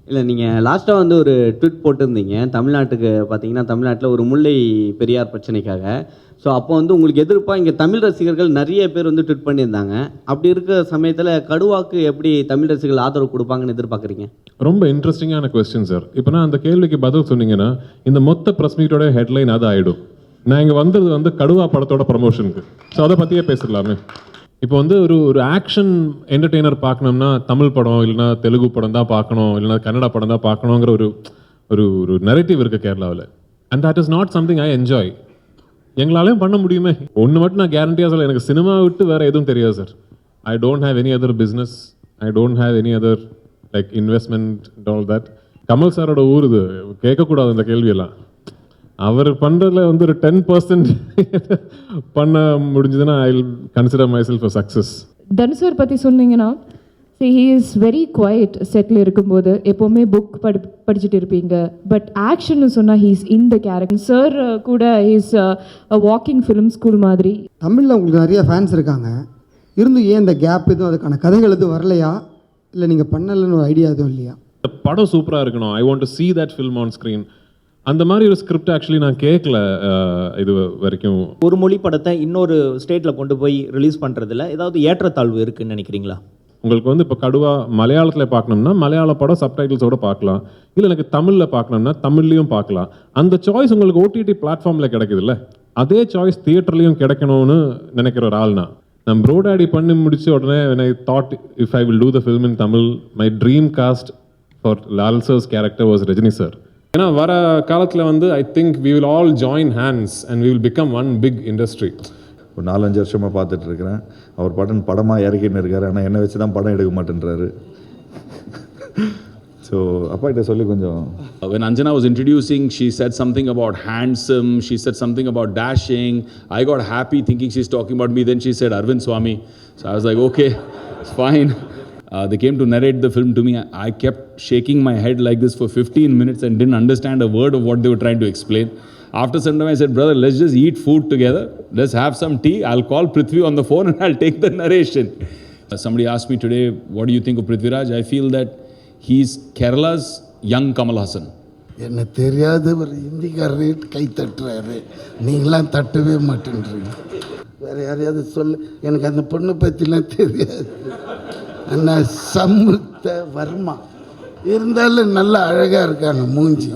இல்லை நீங்கள் லாஸ்ட்டாக வந்து ஒரு ட்வீட் போட்டிருந்தீங்க தமிழ்நாட்டுக்கு பார்த்தீங்கன்னா தமிழ்நாட்டில் ஒரு முல்லை பெரியார் பிரச்சனைக்காக. ஸோ அப்போ வந்து உங்களுக்கு எதிர்ப்பாக இங்கே தமிழ் ரசிகர்கள் நிறைய பேர் வந்து ட்வீட் பண்ணியிருந்தாங்க. அப்படி இருக்கிற சமயத்தில் கடுவாக்கு எப்படி தமிழ் ரசிகர்கள் ஆதரவு கொடுப்பாங்கன்னு எதிர்பார்க்குறீங்க? ரொம்ப இன்ட்ரெஸ்டிங்கான கொஸ்டின் சார். இப்போ நான் அந்த கேள்விக்கு பதில் சொன்னீங்கன்னா இந்த மொத்த ப்ரெஸ் மீட்டோட ஹெட்லைன் அது ஆகிடும். நான் இங்கே வந்தது வந்து கடுவா படத்தோட ப்ரமோஷனுக்கு. ஸோ அதை பற்றியே பேசலாமே. இப்போ வந்து ஒரு ஆக்ஷன் என்டர்டெய்னர் பார்க்கணும்னா தமிழ் படம் இல்லைனா தெலுங்கு படம் தான் பார்க்கணும், இல்லைனா கன்னடா படம் தான் பார்க்கணுங்கிற ஒரு ஒரு ஒரு நெரேட்டிவ் இருக்குது கேரளாவில். And that is not something I enjoy. எங்களாலையும் பண்ண முடியுமே. ஒன்று மட்டும் நான் கேரண்டியாக சொல்ல, எனக்கு சினிமா விட்டு வேறு எதுவும் தெரியாது sir. I don't have any other business, I don't have any other like investment and all that. Kamal சாரோட ஊர் இது, கேட்கக்கூடாது இந்த கேள்வியெல்லாம். அவர் பண்ணுறதுல வந்து ஒரு 10% பண்ண முடிஞ்சதுன்னா I will consider my self a success. Dhanush sir பற்றி சொன்னீங்கன்னா, he is very quiet. Settle இருக்கும்போது எப்போவுமே புக் படிச்சுட்டு இருப்பீங்க. பட் ஆக்ஷன்னு சொன்னால் he is in the character. Sir கூட is a walking film school மாதிரி. தமிழில் உங்களுக்கு நிறைய ஃபேன்ஸ் இருக்காங்க, இருந்து ஏன் இந்த கேப் எதுவும் அதுக்கான கதைகள் எதுவும் வரலையா, இல்லை நீங்கள் பண்ணலன்னு ஒரு ஐடியா எதுவும் இல்லையா? படம் சூப்பராக இருக்கணும், ஐ want to see that film on screen. அந்த மாதிரி ஒரு ஸ்கிரிப்ட் ஆக்சுவலி நான் கேட்கல இது வரைக்கும். ஒரு மொழி படத்தை இன்னொரு ஸ்டேட்டில் கொண்டு போய் ரிலீஸ் பண்ணுறதுல ஏதாவது ஏற்றத்தாழ்வு இருக்குன்னு நினைக்கிறீங்களா? உங்களுக்கு வந்து இப்போ கடுவா மலையாளத்தில் பார்க்கணும்னா மலையாள படம் சப்டைட்டில்ஸோடு பார்க்கலாம், இல்லை எனக்கு தமிழில் பார்க்கணும்னா தமிழ்லையும் பார்க்கலாம். அந்த சாய்ஸ் உங்களுக்கு ஓடிடி பிளாட்ஃபார்மில் கிடைக்குதுல்ல, அதே சாய்ஸ் தியேட்டர்லேயும் கிடைக்கணும்னு நினைக்கிற ஒரு ஆள்னா. நான் ப்ரோடாடி பண்ணி முடிச்ச உடனே when I thought if I will do the film in Tamil, my dream cast for Lal sir's character was Rajini sir. ஏன்னா வர காலத்தில் வந்து I think we will all join hands and we will become one big industry. ஒரு 4-5 வருஷமாக பார்த்துட்டு இருக்கிறேன். அவர் படமாக இறக்கின்னு இருக்காரு, ஆனால் என்னை வச்சு தான் படம் எடுக்க மாட்டேன்றாரு. ஸோ அப்பா கிட்ட சொல்லி கொஞ்சம். When Anjana was introducing, she said something about handsome, she said something about dashing. I got happy thinking she's talking about me. Then she said Arvind Swamy. So I was like, okay, it's fine. They came to narrate the film to me. I kept shaking my head like this for 15 minutes and didn't understand a word of what they were trying to explain. After some time I said, brother, let's just eat food together. Let's have some tea. I'll call Prithvi on the phone and I'll take the narration. Somebody asked me today, what do you think of Prithviraj? I feel that he's Kerala's young Kamal Hassan. என்ன தெரியாத ஒரு ஹிந்திக்காரரே கை தட்டுறாரு, நீங்களாம் தட்டவே மாட்டேன்றீங்க. வேறு யாரையாவது சொல்லு, எனக்கு அந்த பொண்ணை பற்றிலாம் தெரியாது. அண்ணா சம்யுக்த வர்மா இருந்தாலும் நல்லா அழகாக இருக்காங்க மூஞ்சி.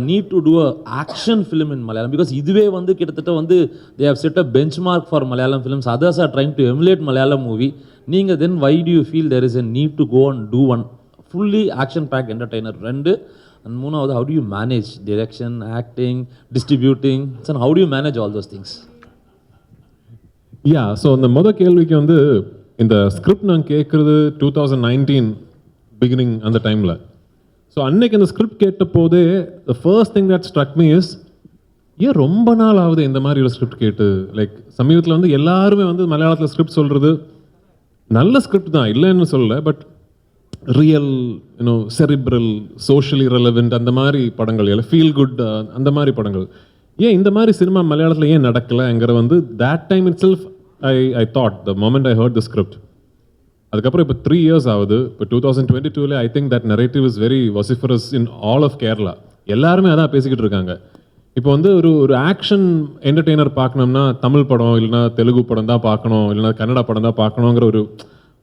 Need to do a action film in Malayalam because இதுவே வந்து கிட்டத்தட்ட வந்து they have set a benchmark for Malayalam films. Others are trying to emulate Malayalam movie. நீங்கள் then why do you feel there is a need to go and do one fully action packed entertainer? 2 and 3வது, how do you manage direction, acting, distributing, and how do you manage all those things? Yeah, so அந்த மொதல் கேள்விக்கு வந்து இந்த script நான் கேட்குறது 2019 beginning அந்த டைமில். ஸோ அன்னைக்கு அந்த ஸ்கிரிப்ட் கேட்ட போதே the first thing that struck me is, ஏன் ரொம்ப நாள் ஆகுது இந்த மாதிரி ஒரு ஸ்கிரிப்ட் கேட்டு. லைக் சமீபத்தில் வந்து எல்லாருமே வந்து மலையாளத்தில் ஸ்கிரிப்ட் சொல்கிறது நல்ல ஸ்கிரிப்ட் தான், இல்லைன்னு சொல்லலை, but real cerebral socially relevant அந்த மாதிரி படங்கள், இல்லை ஃபீல் குட் அந்த மாதிரி படங்கள். ஏன் இந்த மாதிரி சினிமா மலையாளத்தில் ஏன் நடக்கலைங்கிற வந்து that time itself I thought the moment I heard the script. அதுக்கப்புறம் இப்போ 3 years ஆகுது. இப்போ 2022ல I think that narrative is very vociferous in all of Kerala. எல்லாருமே அதான் பேசிக்கிட்டு இருக்காங்க. இப்போ வந்து ஒரு ஆக்ஷன் என்டர்டெய்னர் பார்க்கணும்னா தமிழ் படம் இல்லைனா தெலுங்கு படம் தான் பார்க்கணும், இல்லைனா கன்னடா படம் தான் பார்க்கணுங்கிற ஒரு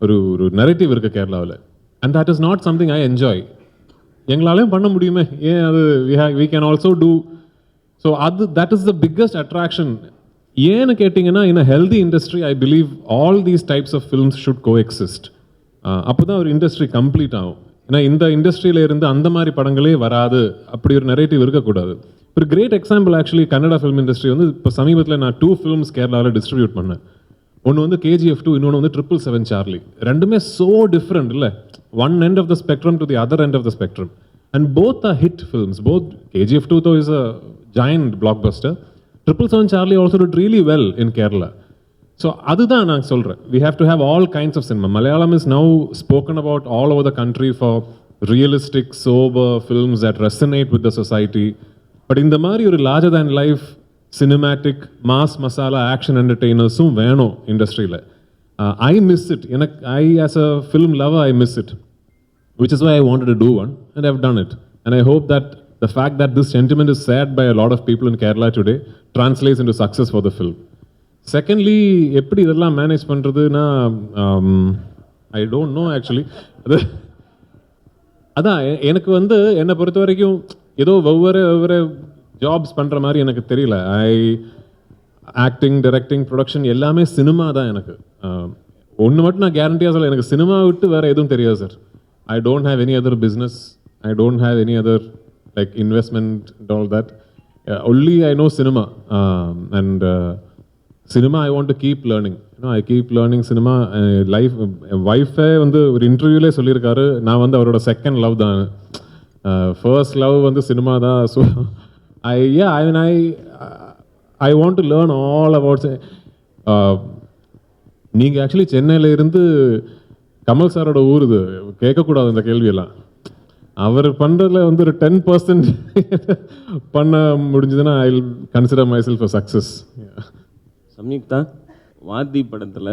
ஒரு நெரேட்டிவ் இருக்குது கேரளாவில். And that is not something I enjoy. எங்களாலையும் பண்ண முடியுமே, ஏன் அது we can also do. So that is the biggest attraction. ஏன்னு கேட்டிங்கன்னா, in a healthy industry I believe all these types of films should coexist. அப்போ தான் ஒரு இண்டஸ்ட்ரி கம்ப்ளீட் ஆகும். ஏன்னா இந்த இண்டஸ்ட்ரியில் இருந்து அந்த மாதிரி படங்களே வராது, அப்படி ஒரு நெரேட்டிவ் இருக்கக்கூடாது. ஒரு great example actually Kannada film industry வந்து இப்போ சமீபத்தில் நான் 2 ஃபிலிம்ஸ் கேரளாவில் டிஸ்ட்ரிபியூட் பண்ணேன். ஒன்று வந்து KGF 2, இன்னொன்று வந்து 777 சார்லி. ரெண்டுமே ஸோ டிஃப்ரெண்ட் இல்லை, one end of the spectrum to the other end of the spectrum, and both are hit films. Both KGF 2 though is a giant blockbuster, 777 Charlie also did really well in Kerala. So அதுதான் நான் சொல்கிறேன், we have to have all kinds of cinema. Malayalam is now spoken about all over the country for realistic, sober films that resonate with the society. But இந்த மாதிரி ஒரு larger than life cinematic mass masala action entertainers-உம் வேணும் இண்டஸ்ட்ரியில். I miss it. I as a film lover I miss it. which is why I wanted to do one, and I've done it. And I hope that the fact that this sentiment is shared by a lot of people in Kerala today translates into success for the film. Secondly, எப்படி இதெல்லாம் manage பண்ணுறதுன்னா ஐ don't no actually. அதான் எனக்கு வந்து என்னை பொறுத்த வரைக்கும் ஏதோ ஒவ்வொரு ஜாப்ஸ் பண்ணுற மாதிரி எனக்கு தெரியல. ஆக்டிங், டைரக்டிங், ப்ரொடக்ஷன் எல்லாமே சினிமா தான் எனக்கு. ஒன்று மட்டும் நான் கேரண்டியாக சொல்ல, எனக்கு சினிமா விட்டு வேறு எதுவும் தெரியாது sir. I don't have any other business. I don't have any other like investment and all that. Only I know cinema. And cinema I want to keep learning. I keep learning cinema. Life, wife வந்து ஒரு இன்டர்வியூலே சொல்லியிருக்காரு, நான் வந்து அவரோட second love தான். First love வந்து cinema தான். So I want to learn all about. நீங்கள் ஆக்சுவலி சென்னையில் இருந்து கமல் சாரோட ஊர் இது கேட்கக்கூடாது இந்த கேள்வியெல்லாம். அவர் பண்ணுறதுல வந்து ஒரு 10% பண்ண முடிஞ்சதுன்னா I will consider my self a success. Samyuktha, Vaathi படத்தில்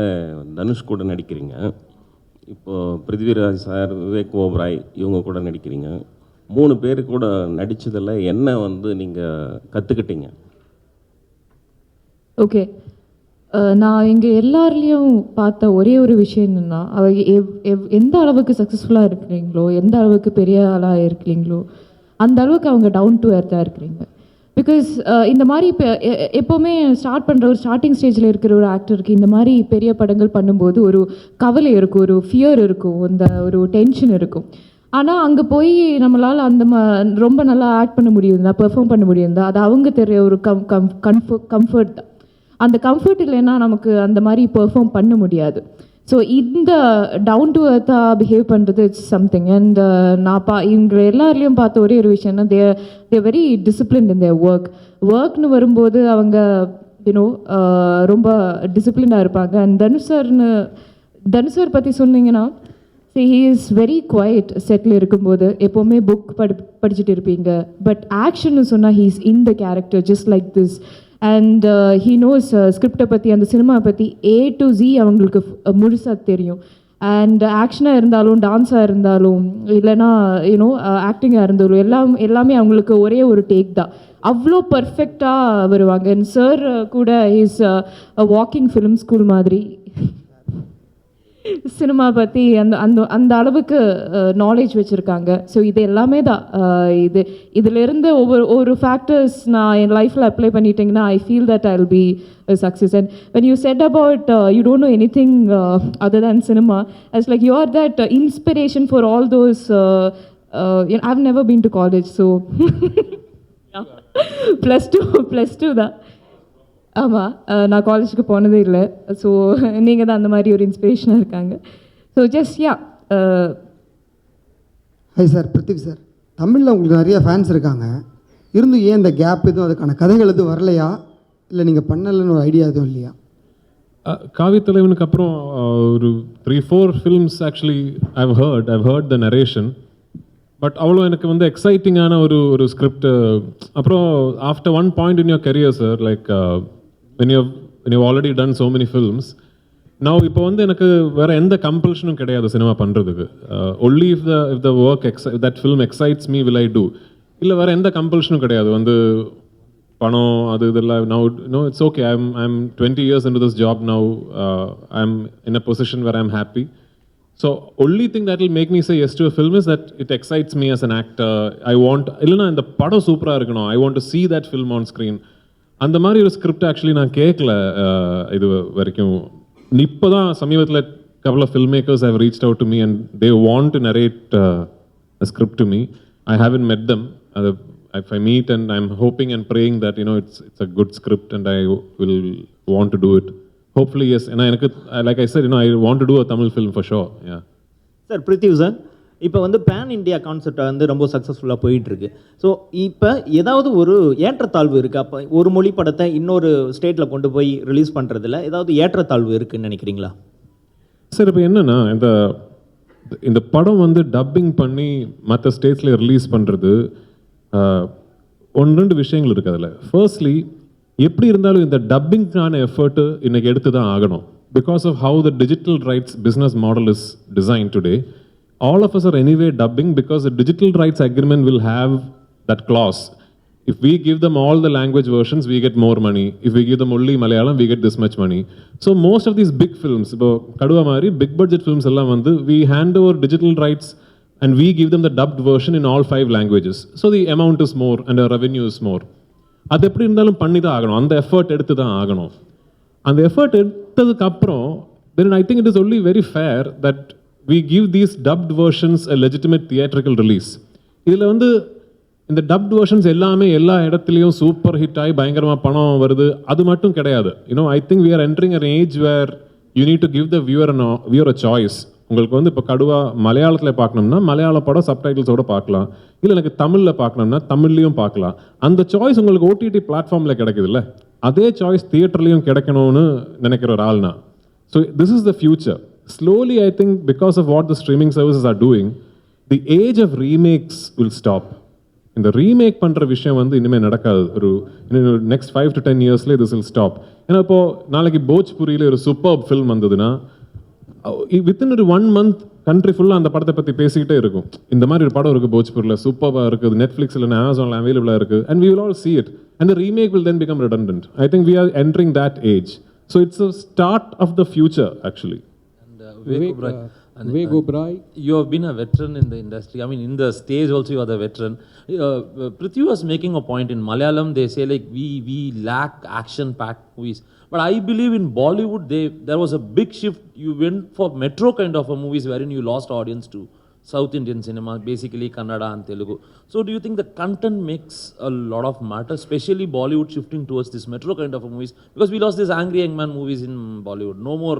தனுஷ் கூட நடிக்கிறீங்க. இப்போது prithviraj சார், விவேக் ஓபராய் இவங்க கூட நடிக்கிறீங்க. 3 பேர் கூட நடித்ததில் என்ன வந்து நீங்கள் கற்றுக்கிட்டீங்க? ஓகே, நான் இங்கே எல்லாருலேயும் பார்த்த ஒரே ஒரு விஷயம் என்னென்னா, எந்த அளவுக்கு சக்ஸஸ்ஃபுல்லாக இருக்கிறீங்களோ, எந்த அளவுக்கு பெரிய ஆளாக இருக்கிறீங்களோ, அந்த அளவுக்கு அவங்க டவுன் டு எர்த்தாக இருக்கிறீங்க. பிகாஸ் இந்த மாதிரி இப்போ எப்போவுமே ஸ்டார்ட் பண்ணுற ஒரு ஸ்டார்டிங் ஸ்டேஜில் இருக்கிற ஒரு ஆக்டருக்கு இந்த மாதிரி பெரிய படங்கள் பண்ணும்போது ஒரு கவலை இருக்கும், ஒரு ஃபியர் இருக்கும், அந்த ஒரு டென்ஷன் இருக்கும். ஆனால் அங்கே போய் நம்மளால் அந்த ரொம்ப நல்லா ஆக்ட் பண்ண முடியுதா, பெர்ஃபார்ம் பண்ண முடியுதா, அது அவங்க தெரிய ஒரு கம்ஃபர்ட் தான். அந்த கம்ஃபர்ட் இல்லைன்னா நமக்கு அந்த மாதிரி பெர்ஃபார்ம் பண்ண முடியாது. ஸோ இந்த டவுன் டு எர்த்தாக பிஹேவ் பண்ணுறது இட்ஸ் சம்திங். அண்ட் நான் இவங்க எல்லாருலேயும் பார்த்த ஒரே ஒரு விஷயம்னா, தே வெரி டிசிப்ளின்ட் இன் தேர் ஒர்க்னு வரும்போது அவங்க யூனோ ரொம்ப டிசிப்ளினாக இருப்பாங்க. அண்ட் தனுஷ் சார் பற்றி சொன்னீங்கன்னா, he is very quiet. Settle இருக்கும்போது எப்போவுமே புக் படிச்சுட்டு இருப்பீங்க, பட் ஆக்ஷன்னு சொன்னால் he is in the character just like this. And he knows ஸ்கிரிப்டை பற்றி, அந்த சினிமா பற்றி A to Z அவங்களுக்கு முழுசாக தெரியும். அண்ட் ஆக்ஷனாக இருந்தாலும், டான்ஸாக இருந்தாலும், இல்லைனா யூனோ ஆக்டிங்காக இருந்தாலும் எல்லாமே அவங்களுக்கு ஒரே ஒரு டேக் தான். அவ்வளோ பர்ஃபெக்டாக வருவாங்க. அண்ட் சார் கூட இஸ் வாக்கிங் ஃபிலிம் ஸ்கூல் மாதிரி சினிமா பற்றி அந்த அளவுக்கு நாலேஜ் வச்சுருக்காங்க. ஸோ இது எல்லாமே தான். இதிலிருந்து ஒவ்வொரு ஃபேக்டர்ஸ் நான் என் லைஃப்பில் அப்ளை பண்ணிட்டீங்கன்னா I feel that I will be success. And when you said about you don't know anything other than cinema, it's like you are that inspiration for all those I've never been to college, so plus 2 தான். ஆமாம், நான் காலேஜுக்கு போனதே இல்லை. So நீங்கள் தான் அந்த மாதிரி ஒரு இன்ஸ்பிரேஷனாக இருக்காங்க. ஸோ ஜஸ்ட் ஹை சார், பிருத்திவி சார். தமிழில் உங்களுக்கு நிறைய ஃபேன்ஸ் இருக்காங்க, இருந்தும் ஏன் இந்த கேப் எதுவும் அதுக்கான கதைகள் எதுவும் வரலையா, இல்லை நீங்கள் பண்ணலன்னு ஒரு ஐடியா எதுவும் இல்லையா? காவி தலைவனுக்கு அப்புறம் ஒரு 3-4 films actually I've heard the narration. But அவ்வளோ எனக்கு வந்து எக்ஸைட்டிங்கான ஒரு ஸ்கிரிப்ட். அப்புறம் after one point in your career sir, like when you've already done so many films, now இப்போ வந்து எனக்கு வேறு எந்த கம்பல்ஷனும் கிடையாது சினிமா பண்ணுறதுக்கு. only if the work that film excites me will I do. இல்லை வேறு எந்த கம்பல்ஷனும் கிடையாது. வந்து பணம் அது இதெல்லாம் now it's okay. I'm 20 years into this job now. I'm in a position where I'm happy. So only thing that will make me say yes to a film is that it excites me as an actor. I want இல்லைனா இந்த படம் சூப்பராக இருக்கணும், I want to see that film on screen. அந்த மாதிரி ஒரு script actually நான் கேட்கல இது வரைக்கும். இப்போ தான் சமீபத்தில் couple of filmmakers have reached out to me and they want to narrate a script to me. I haven't met them. If I meet, and I'm hoping and praying that it's a good script and I will want to do it. Hopefully yes. And like I said, I want to do a Tamil film for sure. Yeah. Sir, Prithvi sir, இப்போ வந்து pan India கான்செப்டை வந்து ரொம்ப சக்ஸஸ்ஃபுல்லாக போயிட்டுருக்கு. So இப்போ ஏதாவது ஒரு ஏற்றத்தாழ்வு இருக்குது? அப்போ ஒரு மொழி படத்தை இன்னொரு ஸ்டேட்டில் கொண்டு போய் ரிலீஸ் பண்ணுறதுல ஏதாவது ஏற்றத்தாழ்வு இருக்குதுன்னு நினைக்கிறீங்களா? சார், இப்போ என்னென்னா இந்த படம் வந்து டப்பிங் பண்ணி மற்ற ஸ்டேட்ஸில் ரிலீஸ் பண்ணுறது 1-2 விஷயங்கள் இருக்குது அதில். ஃபர்ஸ்ட்லி, எப்படி இருந்தாலும் இந்த டப்பிங்கான எஃபர்ட்டு இன்றைக்கி எடுத்து தான் ஆகணும். Because of how the digital rights business model is design today, all of us are anyway dubbing because the digital rights agreement will have that clause. If we give them all the language versions, we get more money. If we give them only Malayalam, we get this much money. So most of these big films, Kaduva mari, big budget films, we hand over digital rights and we give them the dubbed version in all 5 languages. So the amount is more and our revenue is more. அது எப்படி இருந்தாலும் பண்ணி தான் ஆகணும், அந்த effort எடுத்து தான் ஆகணும். அந்த எஃபர்ட் எடுத்ததுக்கு அப்புறம் then I think it is only very fair that we give these dubbed versions a legitimate theatrical release. இதில் இந்த dubbed versions எல்லாமே எல்லா இடத்துலையும் சூப்பர் ஹிட் ஆகி பயங்கரமாக பணம் வருது, அது மட்டும் கிடையாது. I think we are entering an age where you need to give the viewer a choice. உங்களுக்கு இப்போ கடுவா மலையாளத்தில் பார்க்கணும்னா மலையாள படம் சப்டைட்டில்ஸோட பார்க்கலாம், இல்லை எனக்கு தமிழில் பார்க்கணும்னா தமிழ்லையும் பார்க்கலாம். அந்த சாய்ஸ் உங்களுக்கு ஓடிடி பிளாட்ஃபார்மில் கிடைக்குதுல்ல, அதே சாய்ஸ் தியேட்டர்லையும் கிடைக்கணும்னு நினைக்கிற ஒரு ஆள்னா. So this is the future. Slowly, I think, because of what the streaming services are doing, the age of remakes will stop. இந்த ரீமேக் பண்ணுற விஷயம் இனிமேல் நடக்காது. ஒரு நெக்ஸ்ட் 5 to 10 இயர்ஸ்லேயே திஸ் வில் ஸ்டாப். ஏன்னா இப்போது நாளைக்கு போஜ்புரியில் ஒரு சூப்பர் ஃபில்ம் வந்ததுன்னா வித்தின் ஒரு 1 month கண்ட்ரி ஃபுல்லாக அந்த படத்தை பற்றி பேசிக்கிட்டே இருக்கும். இந்த மாதிரி ஒரு படம் இருக்குது போஜ்பூரில், சூப்பராக இருக்குது, நெட்ஃப்ளிக்ஸில் அமேசானில் அவைலபிளாக இருக்குது, and we will all see it. And the remake will then become redundant. I think we are entering that age. So it's a start of the future, actually. And Vivek Oberoi, you have been a veteran in the industry. I mean, in the stage also you are the veteran. Prithvi was making a point. In Malayalam, they say like we lack action-packed movies. But I believe in Bollywood, there was a big shift. You went for metro kind of a movies wherein you lost audience to South Indian cinema, basically Kannada and Telugu. So do you think the content makes a lot of matter, especially Bollywood shifting towards this metro kind of movies? Because we lost these angry young man movies in Bollywood. No more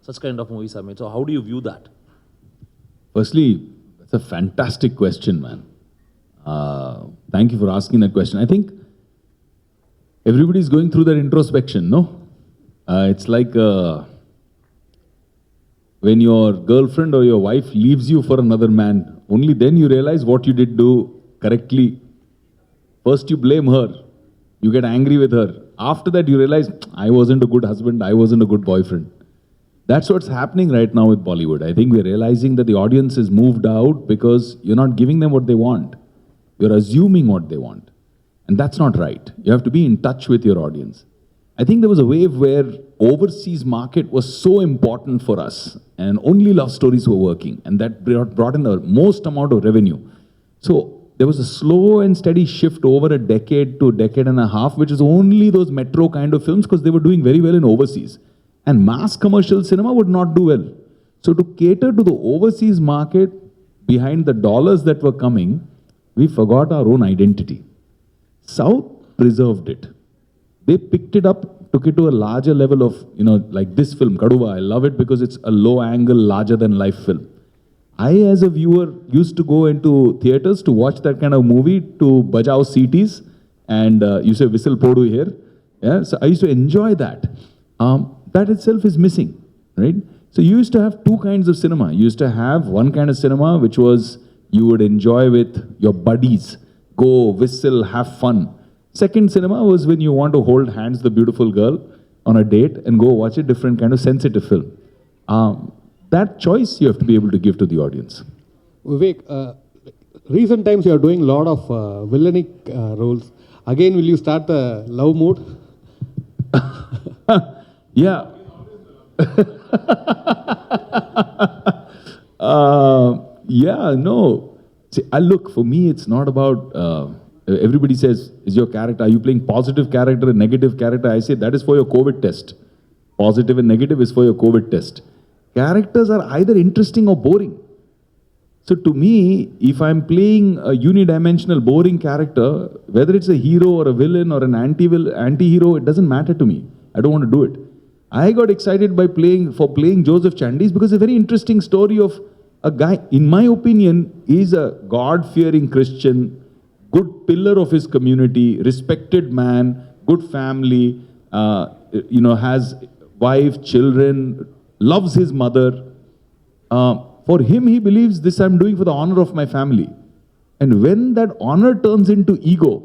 such kind of movies are made. So how do you view that? Firstly, that's a fantastic question, man. Thank you for asking that question. I think everybody's going through that introspection, no? It's like when your girlfriend or your wife leaves you for another man, only then you realize what you did do correctly. First you blame her, you get angry with her. After that you realize, I wasn't a good husband, I wasn't a good boyfriend. That's what's happening right now with Bollywood. I think we're realizing that the audience is moved out because you're not giving them what they want. You're assuming what they want. And that's not right. You have to be in touch with your audience. I think there was a wave where overseas market was so important for us and only love stories were working, and that brought in the most amount of revenue. So there was a slow and steady shift over a decade to a decade and a half, which is only those metro kind of films because they were doing very well in overseas. And mass commercial cinema would not do well. So to cater to the overseas market, behind the dollars that were coming, we forgot our own identity. South preserved it. They picked it up, took it to a larger level of, like this film, Kaduva. I love it because it's a low angle, larger than life film. I, as a viewer, used to go into theaters to watch that kind of movie to bajao CTs and you say whistle podu here. Yeah, so I used to enjoy that. That itself is missing, right? So you used to have 2 kinds of cinema. You used to have one kind of cinema which was you would enjoy with your buddies, go whistle, have fun. Second cinema was when you want to hold hands the beautiful girl on a date and go watch a different kind of sensitive film. That choice you have to be able to give to the audience. Vivek, recent times you are doing a lot of villainic roles. Again, will you start the love mood? Yeah. Yeah, no. See, look, for me, it's not about, everybody says, is your character, are you playing positive character and negative character? I say that is for your COVID test. Positive and negative is for your COVID test. Characters are either interesting or boring. So to me, if I'm playing a unidimensional, boring character, whether it's a hero or a villain or an anti-hero, it doesn't matter to me. I don't want to do it. I got excited by playing Joseph Chandis because it's a very interesting story of a guy, in my opinion, is a God-fearing Christian, good pillar of his community, respected man, good family, has wife, children, loves his mother. For him, he believes this I'm doing for the honor of my family. And when that honor turns into ego,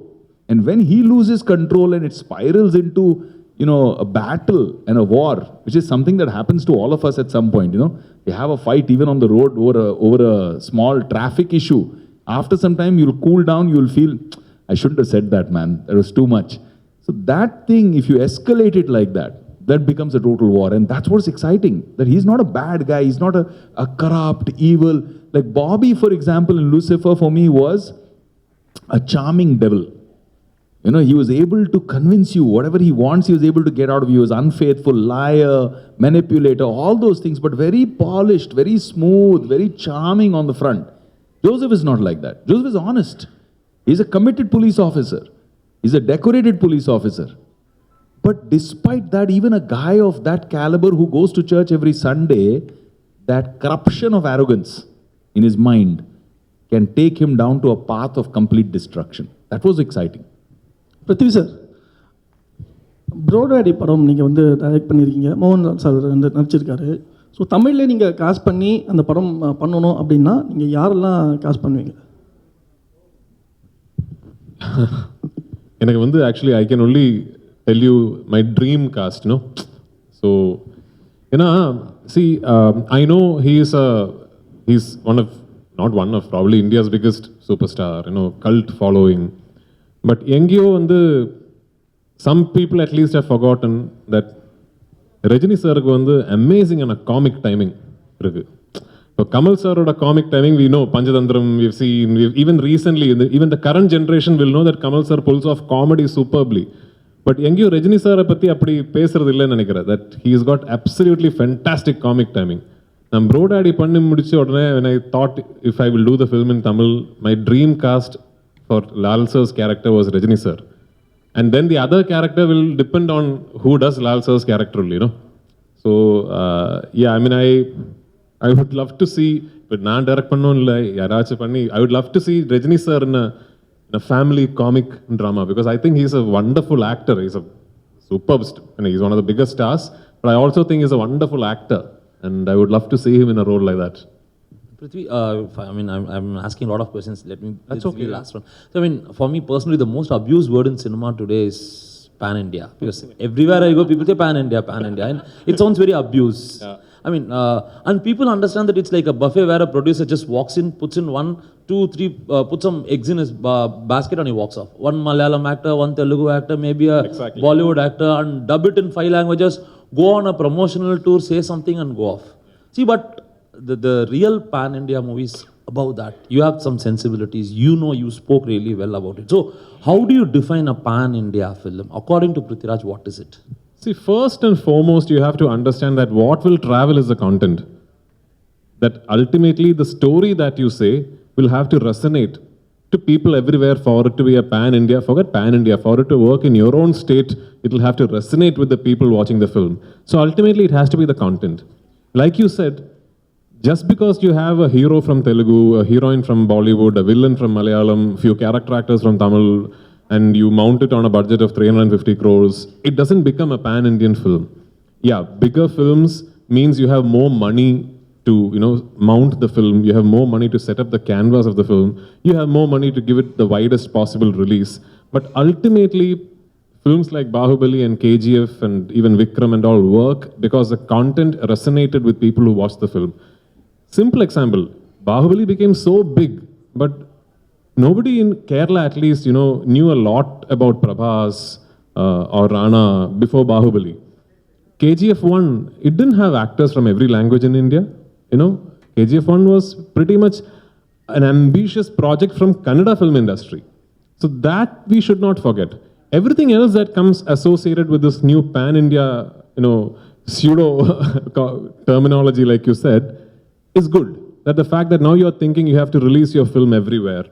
and when he loses control and it spirals into a battle and a war, which is something that happens to all of us at some point. You have a fight even on the road over a small traffic issue. After some time, you'll cool down, you'll feel, I shouldn't have said that, man. That was too much. So that thing, if you escalate it like that, that becomes a total war. And that's what's exciting, that he's not a bad guy. He's not a corrupt, evil. Like Bobby, for example, in Lucifer, for me, was a charming devil. He was able to convince you whatever he wants, he was able to get out of you. He was unfaithful, liar, manipulator, all those things, but very polished, very smooth, very charming on the front. Joseph is not like that. Joseph is honest. He's a committed police officer. He's a decorated police officer. But despite that, even a guy of that caliber who goes to church every Sunday, that corruption of arrogance in his mind can take him down to a path of complete destruction. That was exciting. Prithvi sir, Bro Daddy படம் நீங்கள் வந்து direct பண்ணியிருக்கீங்க, மோகன் sir வந்து நடிச்சிருக்காரு. So தமிழில் நீங்கள் cost பண்ணி அந்த படம் பண்ணணும் அப்படின்னா நீங்கள் யாரெல்லாம் காஸ்ட் பண்ணுவீங்க? எனக்கு வந்து actually I can only tell you my dream cast, so ஏன்னா I know he's one of probably India's biggest superstar, cult following. But எங்கேயோ வந்து some people at least have forgotten that Rajini சாருக்கு வந்து அமேசிங்கான comic timing இருக்கு. இப்போ கமல் சாரோட comic timing we know Panchathanthiram, we've seen, even recently, even the current generation will know that Kamal sir pulls off comedy superbly. But எங்கேயோ ரஜினி சாரை பற்றி அப்படி பேசுறது இல்லைன்னு நினைக்கிறேன். That he's got absolutely fantastic comic timing. நான் ப்ரோடாடி பண்ணி முடிச்ச உடனே when I thought if I will do the film in Tamil, my dream cast for Lal sir's character was Rajini sir. And then the other character will depend on who does Lal sir's character only, So, yeah, I mean, I would love to see, but naan direct pannonilla, yarachu panni, I would love to see Rajini sir in a family comic drama, because I think he's a wonderful actor. He's a superb, he's one of the biggest stars, but I also think he's a wonderful actor, and I would love to see him in a role like that. Prithvi, I mean, I'm asking a lot of questions. Let me. That's okay. The last one. So, I mean, for me personally, the most abused word in cinema today is pan-India. Because everywhere I go, people say pan-India, pan-India, and it sounds very abused. Yeah. I mean, and people understand that it's like a buffet where a producer just walks in, puts in 1, 2, 3, puts some eggs in his basket and he walks off. One Malayalam actor, one Telugu actor, maybe a Bollywood actor, and dub it in 5 languages, go on a promotional tour, say something and go off. See, but the real pan-India movies about that, you have some sensibilities, you spoke really well about it. So how do you define a pan-India film? According to Prithviraj, what is it? See, first and foremost, you have to understand that what will travel is the content. That ultimately the story that you say will have to resonate to people everywhere for it to be a pan-India. Forget pan-India, for it to work in your own state, it will have to resonate with the people watching the film. So ultimately it has to be the content. Like you said, just because you have a hero from Telugu, a heroine from Bollywood, a villain from Malayalam, few character actors from Tamil, and you mount it on a budget of 350 crores, it doesn't become a pan-Indian film. Yeah, bigger films means you have more money to, mount the film, you have more money to set up the canvas of the film, you have more money to give it the widest possible release. But ultimately, films like Bahubali and KGF and even Vikram and all work because the content resonated with people who watched the film. Simple example, Bahubali became so big, but nobody in Kerala at least, knew a lot about Prabhas or Rana before Bahubali. KGF 1, it didn't have actors from every language in India. KGF 1 was pretty much an ambitious project from Kannada film industry. So that we should not forget. Everything else that comes associated with this new pan-India, pseudo terminology, like you said, is good. That the fact that now you're thinking you have to release your film everywhere.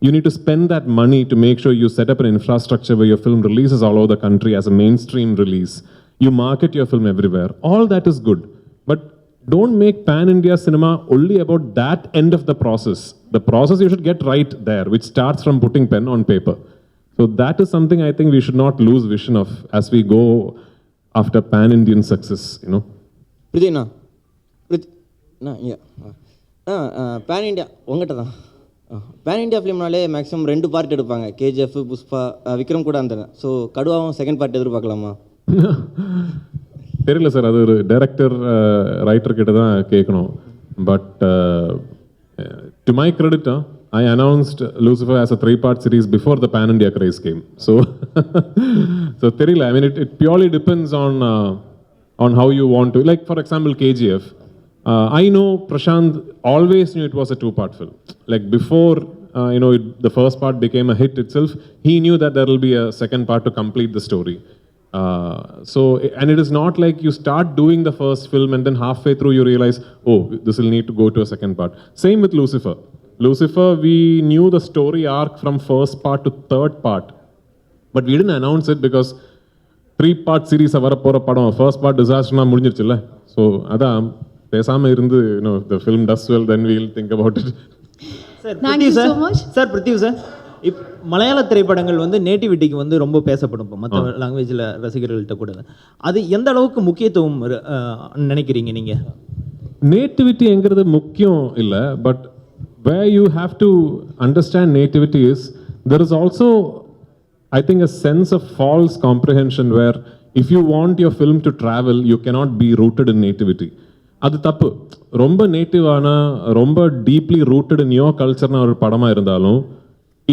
You need to spend that money to make sure you set up an infrastructure where your film releases all over the country as a mainstream release. You market your film everywhere. All that is good. But don't make pan-India cinema only about that end of the process. The process you should get right there, which starts from putting pen on paper. So that is something I think we should not lose vision of as we go after pan-Indian success, Prithina. Pan India உங்கள்கிட்ட தான். Pan India ஃபிலிம்னாலே maximum 2 part எடுப்பாங்க, கேஜிஎஃப், புஷ்பா, விக்ரம் கூட அந்த. So கடுவாவும் second part எதிர்பார்க்கலாமா? தெரியல சார், அது ஒரு டைரக்டர் ரைட்டர் கிட்ட தான் கேட்கணும். But to my credit, I announced Lucifer as a 3-part series before the Pan India craze came. So, so தெரியல. I mean, it purely depends on how you want to. Like for example, KGF. I know Prashant always knew it was a 2-part film. Like before, the first part became a hit itself, he knew that there will be a second part to complete the story. And it is not like you start doing the first film and then halfway through you realize, oh, this will need to go to a second part. Same with Lucifer. Lucifer, we knew the story arc from first part to third part, but we didn't announce it because 3-part series வரப்போற படம் first part disaster முடிஞ்சிருச்சுல்ல. So அதான் பேசாம இருந்து, if the film does well, then we'll think about it. Sir Prithvi sir, sir Prithvi sir, மலையாள திரைப்படங்கள் வந்து நேட்டிவிட்டிக்கு வந்து ரொம்ப பேசப்படும் இப்போ மற்ற லாங்குவேஜில் ரசிகர்கள்ட்ட கூட. அது எந்த அளவுக்கு முக்கியத்துவம் நினைக்கிறீங்க நீங்கள்? நேட்டிவிட்டிங்கிறது முக்கியம் இல்லை, but where you have to understand nativity is, there is also, I think, a sense of false comprehension where if you want your film to travel, you cannot be rooted in nativity. அது தப்பு. ரொம்ப நேட்டிவான, ரொம்ப deeply rooted in your கல்ச்சர்னா ஒரு படமாக இருந்தாலும்,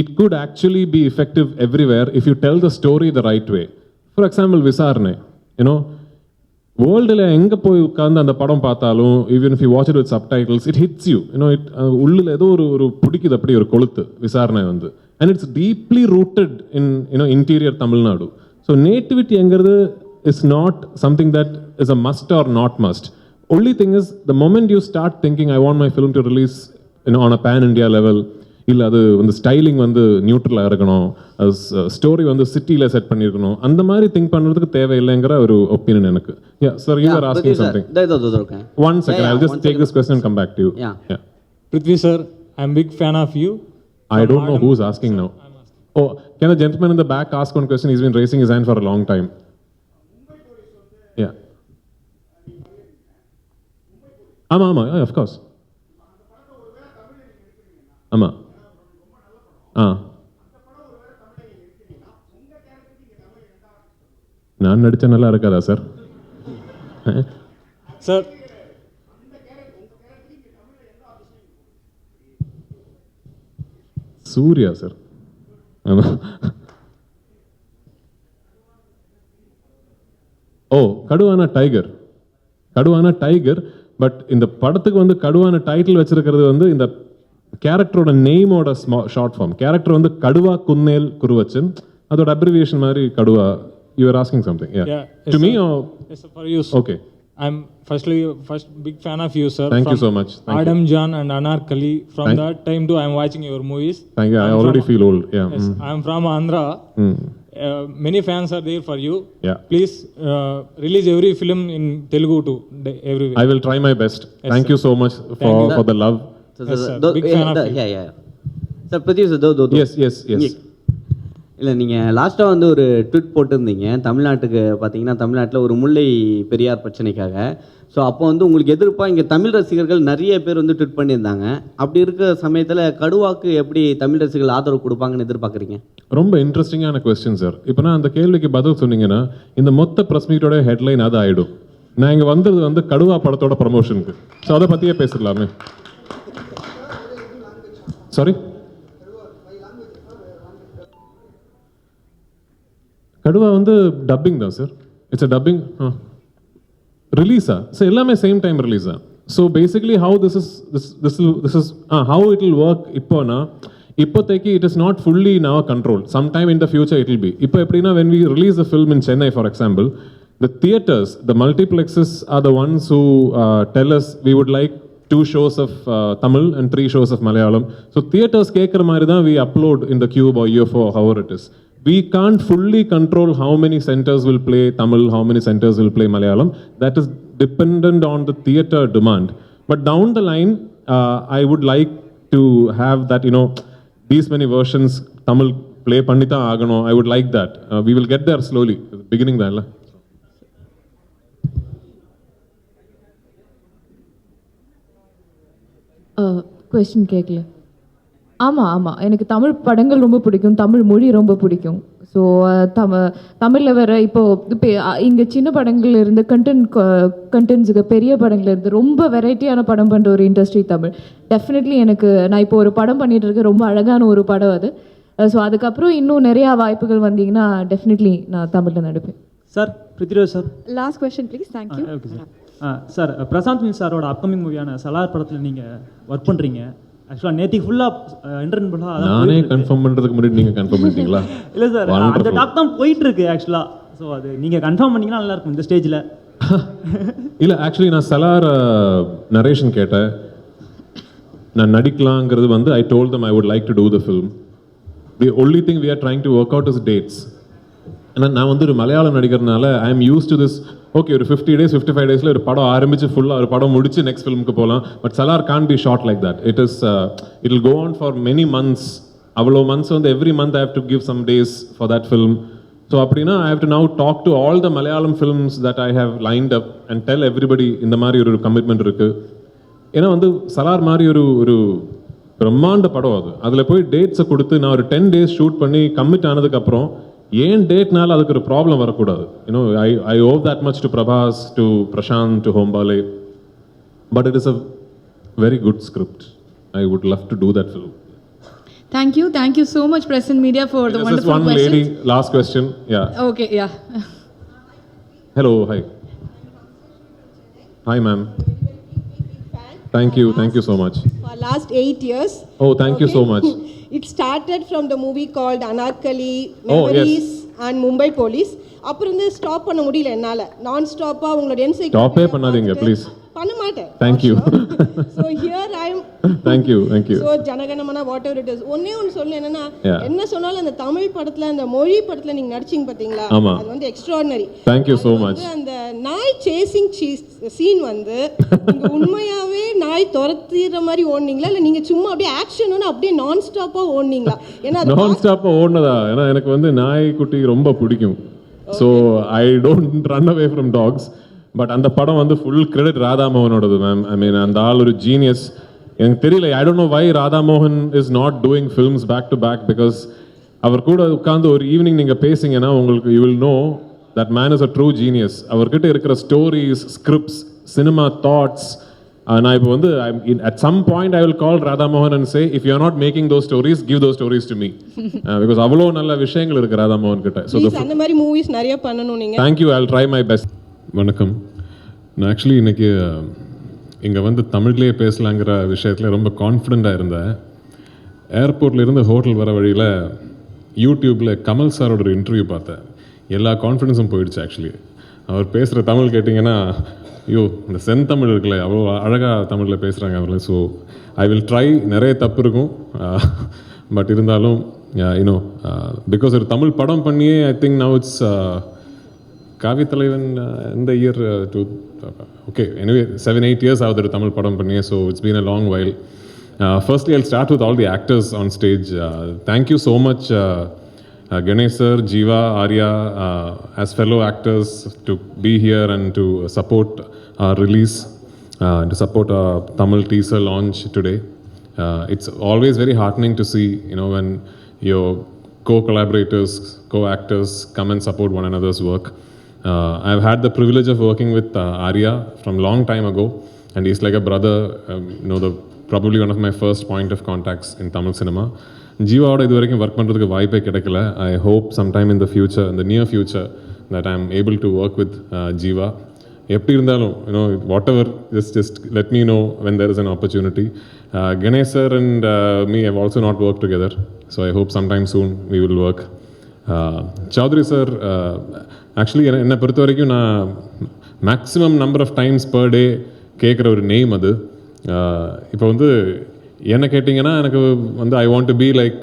it could actually be effective everywhere if you tell the story the right way. For example, விசாரணை, வேர்ல்டில் எங்கே போய் உட்காந்து அந்த படம் பார்த்தாலும், even if you watch it with subtitles, it hits you. உள்ளில் ஏதோ ஒரு பிடிக்குது, அப்படி ஒரு கொளுத்து விசாரணை வந்து. And it's deeply rooted in interior Tamil Nadu. So நேட்டிவிட்டிங்கிறது is not something that is a must or not must. Only thing is, the moment you start thinking, I want my film to release on a pan India level, இல்லை அது வந்து styling வந்து நியூட்ரலாக இருக்கணும், story வந்து சிட்டியில் set பண்ணியிருக்கணும், அந்த மாதிரி திங்க் பண்ணுறதுக்கு தேவையில்லைங்கிற ஒரு ஒப்பீனியன் எனக்கு. Yeah, sir, you were asking something. One second, I'll just take this question and come back to you. Yeah. Prithvi sir, I'm big fan of you. I don't know who's asking now. Oh, can the gentleman in the back ask one question? He's been raising his hand for a long time. Yeah. ஆமாம், of course. ஆமாம். நான் நடிச்ச நல்லா இருக்காதா sir? Sir, Surya sir. ஆமாம். ஓ, கடுவானா tiger. But இந்த படத்துக்கு வந்து கடுவான டைட்டில் வச்சிருக்கிறது வந்து இந்த கேரக்டரோட நேமோட ஷார்ட் ஃபார்ம். கேரக்டர் வந்து கடுவா குன்னேல் குருவச்சன், அதோட அப்ரிவியேஷன் மாதிரி Kathua. You were asking something, yeah. To me or? Yes, sir, for you. Okay. I'm first big fan of you, sir. Thank you so much. Adam John and Anarkali. From that time to I'm watching your movies. Thank you. I already feel old. Yeah. Yes, I'm from Andhra. Many fans are there for you. Yeah. Please release every film in Telugu to everywhere. I will try my best. Yes, Thank sir. you so much for the love. Yes, sir. Big fan of you. Yeah. Sir, Pradeep sir, Yes. இல்லை, நீங்கள் லாஸ்ட்டாக வந்து ஒரு tweet போட்டிருந்தீங்க தமிழ்நாட்டுக்கு. பார்த்தீங்கன்னா தமிழ்நாட்டில் ஒரு முல்லை பெரியார் பிரச்சனைக்காக. ஸோ அப்போ வந்து உங்களுக்கு எதிர்ப்பாக இங்கே தமிழ் ரசிகர்கள் நிறைய பேர் வந்து ட்வீட் பண்ணியிருந்தாங்க. அப்படி இருக்கிற சமயத்தில் கடுவாக்கு எப்படி தமிழ் ரசிகர்கள் ஆதரவு கொடுப்பாங்கன்னு எதிர்பார்க்குறீங்க? ரொம்ப இன்ட்ரெஸ்டிங்கான கொஸ்டின் சார். இப்போ நான் அந்த கேள்விக்கு பதில் சொன்னீங்கன்னா இந்த மொத்த ப்ரெஸ் மீட்டோட ஹெட்லைன் அது ஆகிடும். நான் இங்கே வந்தது வந்து கடுவா படத்தோட ப்ரமோஷனுக்கு. ஸோ அதை பற்றியே பேசிடலாமே. சாரி, கடுவா வந்து டப்பிங் தான் சார். இட்ஸ் அ டப்பிங் ரிலீஸா? ஸோ எல்லாமே சேம் டைம் ரிலீஸா? So basically how this is how it will work. இப்போனா இப்போதைக்கு it is not fully in our control. Some time in the future it will be. இப்போ எப்படின்னா, when we release the film in Chennai, for example, the theaters, the multiplexes are the ones who tell us we would like 2 shows of Tamil and 3 shows of Malayalam. So theaters கேட்குற மாதிரி தான் we upload in the Cube or UFO, however it is. We can't fully control how many centers will play Tamil, how many centers will play Malayalam. That is dependent on the theater demand. But down the line, I would like to have that, these many versions Tamil play pannitha agano. I would like that. We will get there slowly. Beginning தான் இல்லை? Question கேட்கல. ஆமாம், எனக்கு தமிழ் படங்கள் ரொம்ப பிடிக்கும், தமிழ் மொழி ரொம்ப பிடிக்கும். ஸோ தமிழில் வர இப்போ இங்கே சின்ன படங்கள்ல இருந்து கண்டென்ட்ஸுக்கு பெரிய படங்கள்ல இருந்து ரொம்ப வெரைட்டியான படம் பண்ணுற ஒரு இண்டஸ்ட்ரி தமிழ். டெஃபினெட்லி எனக்கு நான் இப்போ ஒரு படம் பண்ணிட்டு இருக்கேன், ரொம்ப அழகான ஒரு படம் அது. ஸோ அதுக்கப்புறம் இன்னும் நிறையா வாய்ப்புகள் வந்தீங்கன்னா டெஃபினெட்லி நான் தமிழில் நடிப்பேன். Sir Prithviraj sir, last question please. Thank you. Okay sir. Sir Prashanth Neel சாரோட அப்கமிங் மூவியான சலார் படத்தில் நீங்கள் ஒர்க் பண்ணுறீங்க. ஆக்சுவலாக நேற்றுக்கு ஃபுல்லாக இன்டர்வியூ ஃபுல்லாக நானே கன்ஃபார்ம் பண்ணுறதுக்கு முன்னாடி நீங்கள் கன்ஃபார்ம் பண்ணிட்டீங்களா? இல்லை சார், அந்த டாக் தான் போயிட்டு இருக்கு ஆக்சுவலாக. ஸோ அது நீங்கள் கன்ஃபார்ம் பண்ணிங்கன்னா நல்லாயிருக்கும் இந்த ஸ்டேஜில். இல்லை ஆக்சுவலி நான் சலார் நரேஷன் கேட்டேன், நான் நடிக்கலாங்கிறது வந்து I told them I would like to do the film. The only thing we are trying to work out is dates. ஏன்னா நான் வந்து ஒரு மலையாளம் நடிக்கிறதுனால I am used to this. Okay, ஒரு 50 days 55 days ஒரு படம் ஆரம்பிச்சு ஃபுல்லாக ஒரு படம் முடிச்சு நெக்ஸ்ட் ஃபிலிமுக்கு போகலாம். But Salaar can't be shot like that. It will go on for many months. அவ்வளோ மந்த்ஸ் வந்து every month I have to give some days for that film. So அப்படின்னா I have to now talk to all the Malayalam films that I have lined up and tell everybody இந்த மாதிரி ஒரு commitment இருக்குது. ஏன்னா வந்து சலார் மாதிரி ஒரு பிரம்மாண்ட படம் அது. அதில் போய் டேட்ஸை கொடுத்து நான் ஒரு 10 days ஷூட் பண்ணி கமிட் ஆனதுக்கப்புறம் ஏன் டேட்னால அதுக்கு ஒரு ப்ராப்ளம் வரக்கூடாது. You know I owe that much to Prabhas, to Prashanth, to Hombale. But it is a very good script. I would love to do that film. Thank you so much press and media for the wonderful one questions. Lady, last question. Yeah. Okay, yeah. Hello, hi. Hi ma'am. Thank you so much. For last 8 years. Oh, thank you so much. It started from the movie called Anarkali, Memories, and Mumbai Police. அப்புறம் வந்து stop பண்ண முடியல என்னால. நான் ஸ்டாப்பா உங்களோட encyclopedia ஸ்டாப்பே பண்ணாதீங்க please. பண்ண மாட்டேன். Thank you. So here I am. Thank you. So Jana Gana Mana whatever it is. ஒண்ணே ஒன்னு சொல்ல என்னன்னா, என்ன சொன்னாலும் அந்த தமிழ் படத்துல அந்த மொழி படத்துல நீங்க நடிச்சீங்க பாத்தீங்களா, அது வந்து extraordinary. Thank you so much. அந்த நாய் சேசிங் சீன் வந்து நீங்க உண்மையாவே நாய் துரத்திற மாதிரி ஓடுனீங்களா இல்ல நீங்க சும்மா அப்படியே ஆக்ஷன் அப்படியே நான் ஸ்டாப்பா ஓடுனீங்களா? ஏன்னா நான் ஸ்டாப்பா ஓடுனதா? ஏன்னா எனக்கு வந்து நாய் குட்டி ரொம்ப பிடிக்கும். So I don't run away from dogs. But அந்த படம் வந்து ஃபுல் கிரெடிட் ராதாமோகனோடது மேம். ஐ மீன் அந்த ஆள் ஒரு ஜீனியஸ். எனக்கு தெரியல, I don't know why Radha Mohan is not doing films back to back. Because அவர் கூட உட்காந்து ஒரு ஈவினிங் நீங்கள் பேசிங்கன்னா உங்களுக்கு you will know that man is a true genius. அவர்கிட்ட இருக்கிற ஸ்டோரிஸ், ஸ்கிரிப்ட்ஸ், சினிமா தாட்ஸ். நான் இப்போ வந்து at some point I will call Radhamohan and say if you are not making those stories, give those stories to me. Because அவ்வளோ நல்ல விஷயங்கள் இருக்கு ராதாமோகன் கிட்ட. ஸோ அந்த மாதிரி மூவிஸ் நிறைய பண்ணணும் நீங்க. Thank you, I'll try my best. வணக்கம். நான் ஆக்சுவலி இன்னைக்கு இங்கே வந்து தமிழ்லேயே பேசலாங்கிற விஷயத்தில் ரொம்ப கான்ஃபிடெண்ட்டாக இருந்தேன். ஏர்போர்ட்லேருந்து ஹோட்டல் வர வழியில் யூடியூப்பில் கமல் சாரோட ஒரு இன்டர்வியூ பார்த்தேன். எல்லா கான்ஃபிடென்ஸும் போயிடுச்சு. ஆக்சுவலி அவர் பேசுகிற தமிழ் கேட்டிங்கன்னா, ஐயோ இந்த செந்தமிழ் இருக்குல்ல, அவ்வளோ அழகாக தமிழில் பேசுகிறாங்க அவர்கள். So I will try. நிறைய தப்பு இருக்கும், பட் இருந்தாலும் யூனோ பிகாஸ் ஒரு தமிழ் படம் பண்ணியே ஐ think now it's Kaaviya Thalaivan இந்த year too okay anyway 7-8 years ஆகுது ஒரு தமிழ் படம் பண்ணியே. So it's been a long while. Firstly I'll start with all the actors on stage. Thank you so much Ganesh sir, Jeeva, Arya, as fellow actors to be here and to support our release, to support our Tamil teaser launch today. It's always very heartening to see, you know, when your co-collaborators, co-actors come and support one another's work. I've had the privilege of working with Arya from long time ago, and he's like a brother, you know, probably one of my first point of contacts in Tamil cinema. ஜீவாவோட இது வரைக்கும் work பண்ணுறதுக்கு வாய்ப்பே கிடைக்கல. I hope sometime in the future, இந்த near future, that I am able to work with Jiiva. எப்படி இருந்தாலும் you know whatever, just let me know when there is an opportunity. Ganesh sir and me have also not worked together, so I hope sometime soon we will work. Chaudhary sir, actually என்னை பொறுத்த வரைக்கும் நான் maximum number of times per day கேட்குற ஒரு name அது. இப்போ வந்து என்ன கேட்டிங்கன்னா எனக்கு வந்து I want to be like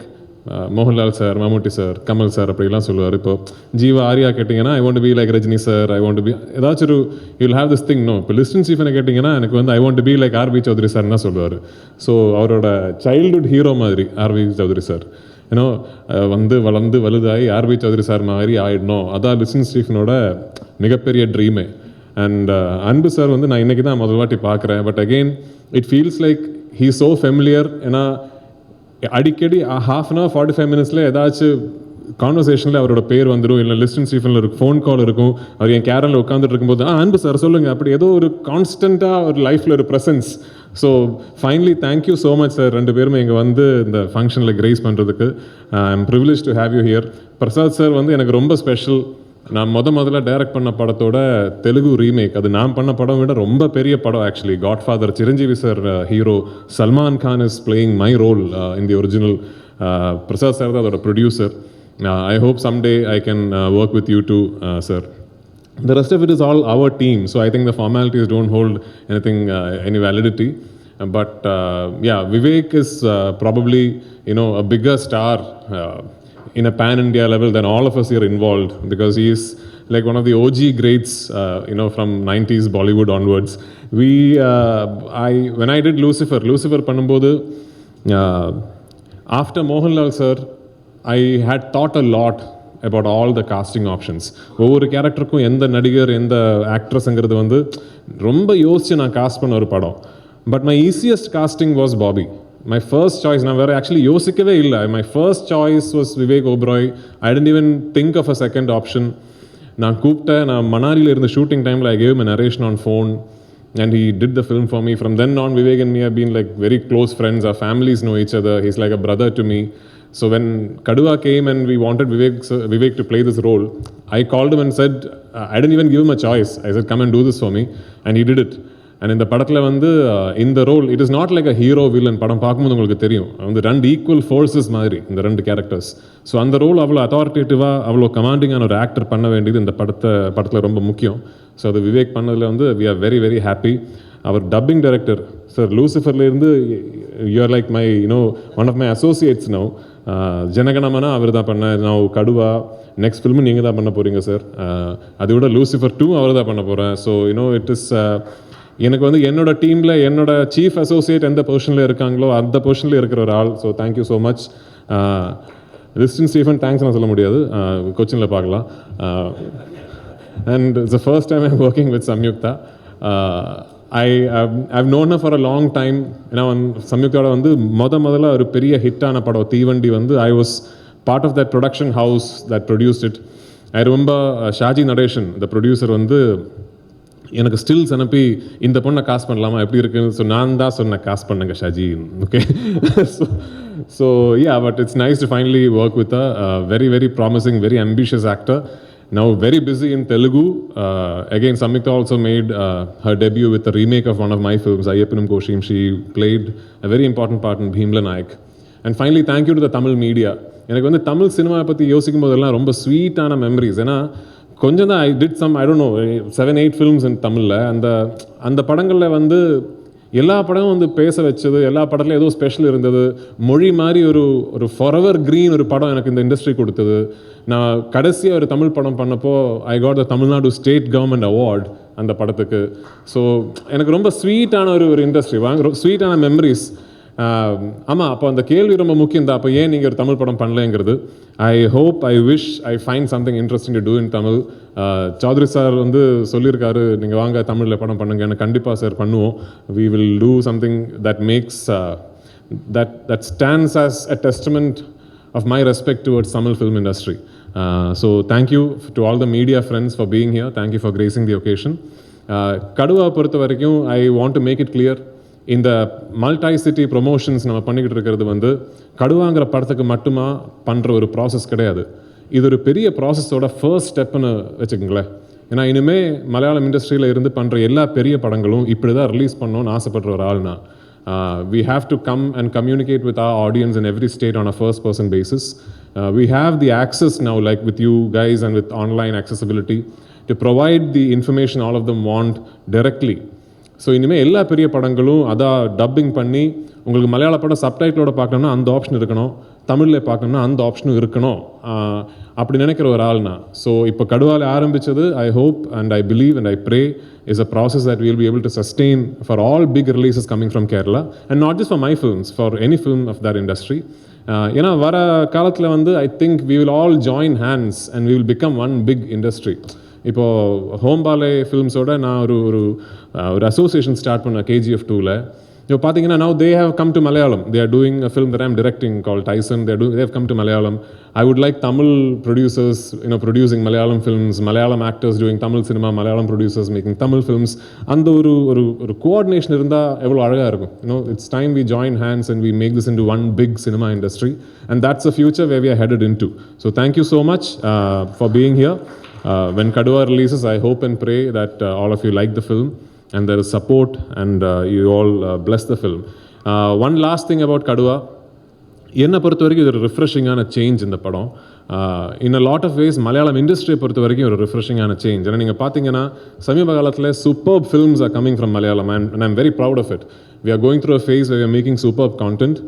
Mohanlal sir, Mammootty sir, Kamal sir அப்படிலாம் சொல்லுவார். இப்போ ஜீவா, ஆர்யா கேட்டிங்கன்னா I want to be like Rajini sir, I want to be ஏதாச்சும் ஒரு you will have this thing. No, இப்போ லிஸ்டன் சீஃப்னு கேட்டிங்கன்னா எனக்கு வந்து I want to be like RV Choudary சார்னா சொல்லுவார். ஸோ அவரோட சைல்டுஹுட் ஹீரோ மாதிரி ஆர்வி சௌத்ரி சார். ஏன்னோ வந்து வளர்ந்து வலுதாகி ஆர்வி சௌத்ரி சார் மாதிரி ஆயிடணும், அதான் லிஸ்டன் சீஃப்னோட மிகப்பெரிய ட்ரீமே. அண்ட் அன்பு சார் வந்து நான் இன்றைக்கி தான் முதல் வாட்டி பார்க்குறேன். But again it feels like he is so familiar. ஏன்னா அடிக்கடி 1/2 hour 45 minutes ஏதாச்சும் கான்வர்சேஷனில் அவரோட பேர் வந்துடும், இல்லை லிஸ்டன் ஸ்டீஃபனில் ஒரு ஃபோன் கால் இருக்கும், அவர் என் கேரனில் உட்காந்துட்டு இருக்கும்போது அன்பு சார் சொல்லுங்கள், அப்படி ஏதோ ஒரு கான்ஸ்டண்ட்டாக ஒரு லைஃப்பில் ஒரு presence. So finally thank you so much sir, ரெண்டு பேருமே இங்கே வந்து இந்த ஃபங்க்ஷனில் கிரேஸ் பண்ணுறதுக்கு. I am privilege to have you here. Prasad sir வந்து எனக்கு ரொம்ப ஸ்பெஷல். நான் முதல்ல டைரக்ட் பண்ண படத்தோட தெலுங்கு ரீமேக், அது நான் பண்ண படம் விட ரொம்ப பெரிய படம் actually. Godfather, Chiranjeevi sir hero, Salman Khan is playing my role in the original. Prasad sir தான் அதோட producer. I hope someday I can work with you too sir. The rest of it is all our team, so I think the formalities don't hold anything, any validity. But yeah, Vivek is probably, you know, a bigger star in a pan-India level than all of us here involved, because he is like one of the OG greats, you know, from 90s Bollywood onwards. When I did Lucifer பண்ணும்போது, after Mohanlal sir, I had thought a lot about all the casting options. ஒவ்வொரு கேரக்டருக்கும் எந்த நடிகர் எந்த ஆக்ட்ரஸ்ங்கிறது வந்து ரொம்ப யோசிச்சு நான் cost பண்ண ஒரு படம். But my easiest casting was Bobby. My first choice, நான் வேறு ஆக்சுவலி யோசிக்கவே இல்லை. My first choice was Vivek Oberoi. I didn't even think of a second option. நான் கூப்பிட்டேன், நான் மணாலியில் இருந்த ஷூட்டிங் டைமில் I gave my narration on phone and he did the film for me. From then on, Vivek and me have been like very close friends. Our families know each other. He's like a brother to me. So when Kaduva came and we wanted Vivek to play this role, I called him and said, I didn't even give him a choice. I said, come and do this for me. And he did it. And in the படத்தில் வந்து in the role, it is not like a hero villain. படம் பார்க்கும்போது உங்களுக்கு தெரியும், வந்து ரெண்டு equal forces மாதிரி இந்த ரெண்டு கேரக்டர்ஸ். ஸோ அந்த ரோல் அவ்வளோ அத்தாரிட்டேட்டிவாக அவ்வளோ கமாண்டிங்கான ஒரு ஆக்டர் பண்ண வேண்டியது இந்த படத்தில் ரொம்ப முக்கியம். ஸோ அது விவேக் பண்ணதில் வந்து we are very very happy. அவர் டப்பிங் டைரக்டர் சார், லூசிஃபர்லேருந்து you are like my you know one of my associates now. Jana Gana Mana அவர் தான் பண்ண, நான் கடுவா நெக்ஸ்ட் ஃபில்மு நீங்கள் தான் பண்ண போகிறீங்க சார். அதை விட லூசிஃபர் 2 அவர் தான் பண்ண போகிறேன். ஸோ யூனோ இட் இஸ் எனக்கு வந்து என்னோட டீமில் என்னோட சீஃப் அசோசியேட் எந்த பொசிஷனில் இருக்காங்களோ அந்த பொசிஷனில் இருக்கிற ஒரு ஆள். So thank you so much. Listen Stephen thanks நான் சொல்ல முடியாது, கொச்சினில் பார்க்கலாம். And it's the first time I'm working with Samyukta. I've known her for a long time. ஏன்னா சம்யுக்தாவோட வந்து முதல்ல ஒரு பெரிய ஹிட்டான படம் தீவண்டி வந்து I was part of that production house that produced it. I remember Shaji Natesan the producer வந்து எனக்கு ஸ்டில்ஸ் அனுப்பி இந்த பொண்ணை காஸ்ட் பண்ணலாமா எப்படி இருக்குன்னு. ஸோ நான் தான் சொன்னேன் காஸ்ட் பண்ணுங்க Shaji. Okay. So yeah, but it's nice to finally work with a very very promising, very ambitious actor. Now very busy in Telugu. Again, Samyukta also made her debut with a remake of one of my films, Ayyappanum Koshim. She played a very important part in Bhimla Nayak. And finally, thank you to the Tamil media. எனக்கு வந்து Tamil cinema பற்றி யோசிக்கும் போதெல்லாம் ரொம்ப ஸ்வீட்டான memories. ஏன்னா கொஞ்சம் தான் I did some, I don't know 7-8 films in தமிழில். அந்த படங்களில் வந்து எல்லா படமும் வந்து பேச வச்சது, எல்லா படத்துலையும் ஏதோ ஸ்பெஷல் இருந்தது. மொழி மாதிரி ஒரு ஃபாரெவர் க்ரீன் ஒரு படம் எனக்கு இந்த இண்டஸ்ட்ரி கொடுத்தது. நான் கடைசியாக ஒரு தமிழ் படம் பண்ணப்போ I got the Tamil Nadu state government award அந்த படத்துக்கு. ஸோ எனக்கு ரொம்ப ஸ்வீட்டான ஒரு இண்டஸ்ட்ரி, ஸ்வீட்டான மெமரிஸ். ஆமாம், அப்போ அந்த கேள்வி ரொம்ப முக்கியம் தான், அப்போ ஏன் நீங்கள் ஒரு தமிழ் படம் பண்ணலைங்கிறது. I hope, I wish I find something interesting to do in Tamil. Choudary sir வந்து சொல்லியிருக்காரு, நீங்கள் வாங்க தமிழில் படம் பண்ணுங்க. எனக்கு கண்டிப்பாக சார் பண்ணுவோம். We will do something that makes that stands as a testament of my respect towards Tamil film industry. So thank you to all the media friends for being here. Thank you for gracing the occasion. Kaduva பொறுத்த வரைக்கும் I want to make it clear, இந்த multi city promotions நம்ம பண்ணிக்கிட்டு இருக்கிறது வந்து கடுவாங்கிற படத்துக்கு மட்டுமா பண்ணுற ஒரு ப்ராசஸ் கிடையாது. இது ஒரு பெரிய ப்ராசஸோட ஃபர்ஸ்ட் ஸ்டெப்னு வச்சுக்கோங்களேன். ஏன்னா இனிமேல் மலையாளம் இண்டஸ்ட்ரியில் இருந்து பண்ணுற எல்லா பெரிய படங்களும் இப்படி தான் ரிலீஸ் பண்ணணும்னு ஆசைப்படுற ஒரு ஆள்னா, we have to come and communicate with our audience in every state on a first person basis. We have the access now, like with you guys and with online accessibility, to provide the information all of them want directly. So இனிமேல் எல்லா பெரிய படங்களும் அதான் dubbing பண்ணி உங்களுக்கு மலையாள படம் சப்டைட்டிலோட பார்க்கணும்னா அந்த ஆப்ஷன் இருக்கணும், தமிழில் பார்க்கணும்னா அந்த ஆப்ஷனும் இருக்கணும், அப்படி நினைக்கிற ஒரு ஆள்னா. ஸோ இப்போ கடுவாவில் ஆரம்பித்தது I hope and I believe and I pray is a process that will be able to sustain for all big releases coming from Kerala and not just for my films, for any film of that industry. ஏன்னா வர காலத்தில் வந்து I think we will all join hands and we will become one big industry. இப்போது ஹோம்பாலே ஃபிலிம்ஸோட நான் ஒரு association start பண்ணேன் KGF 2ல். இப்போ பார்த்தீங்கன்னா now they have come to Malayalam. They are doing a film that I'm directing called Tyson. They have come to Malayalam. I would like Tamil producers, producing Malayalam films, Malayalam actors doing Tamil cinema, Malayalam producers making Tamil films. அந்த ஒரு coordination இருந்தா எவ்வளவு அழகா இருக்கும். It's time we join hands and we make this into one big cinema industry, and that's the future where we are headed into. So thank you so much for being here. When Kaduva releases, I hope and pray that all of you like the film and there is support and you all bless the film. One last thing about Kaduva. என்னை பொறுத்த வரைக்கும் இது ஒரு ரிஃப்ரெஷிங்கான change இந்த படம். In a lot of ways Malayalam இண்டஸ்ட்ரியை பொறுத்த வரைக்கும் ஒரு ரிஃப்ரெஷிங்கான சேஞ்ச். ஏன்னா நீங்கள் பார்த்தீங்கன்னா சமீப காலத்தில் superb films are coming from Malayalam and I'm very proud of it. We are going through a phase we are making superb content.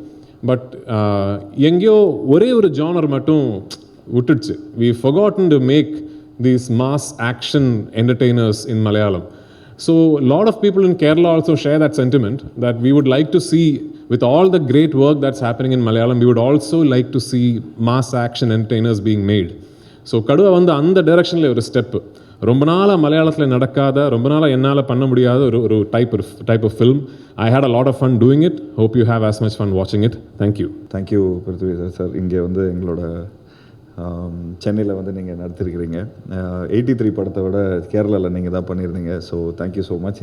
But எங்கேயோ ஒரே ஒரு ஜானர் மட்டும் விட்டுடுச்சு. We forgotten to make these mass action entertainers in Malayalam. So a lot of people in Kerala also share that sentiment that we would like to see, with all the great work that's happening in Malayalam, we would also like to see mass action entertainers being made. So Kaduva வந்து அந்த டைரக்ஷனில் ஒரு step. ரொம்ப நாளாக மலையாளத்தில் நடக்காத, ரொம்ப நாளாக என்னால் பண்ண முடியாத ஒரு type of film. I had a lot of fun doing it. Hope you have as much fun watching it. Thank you. Thank you prithviraj sir. இங்கே வந்து எங்களோட சென்னையில் வந்து நீங்கள் நடத்திருக்கிறீங்க. 83 படத்தை விட கேரளாவில் நீங்கள் தான் பண்ணியிருந்தீங்க. So thank you so much.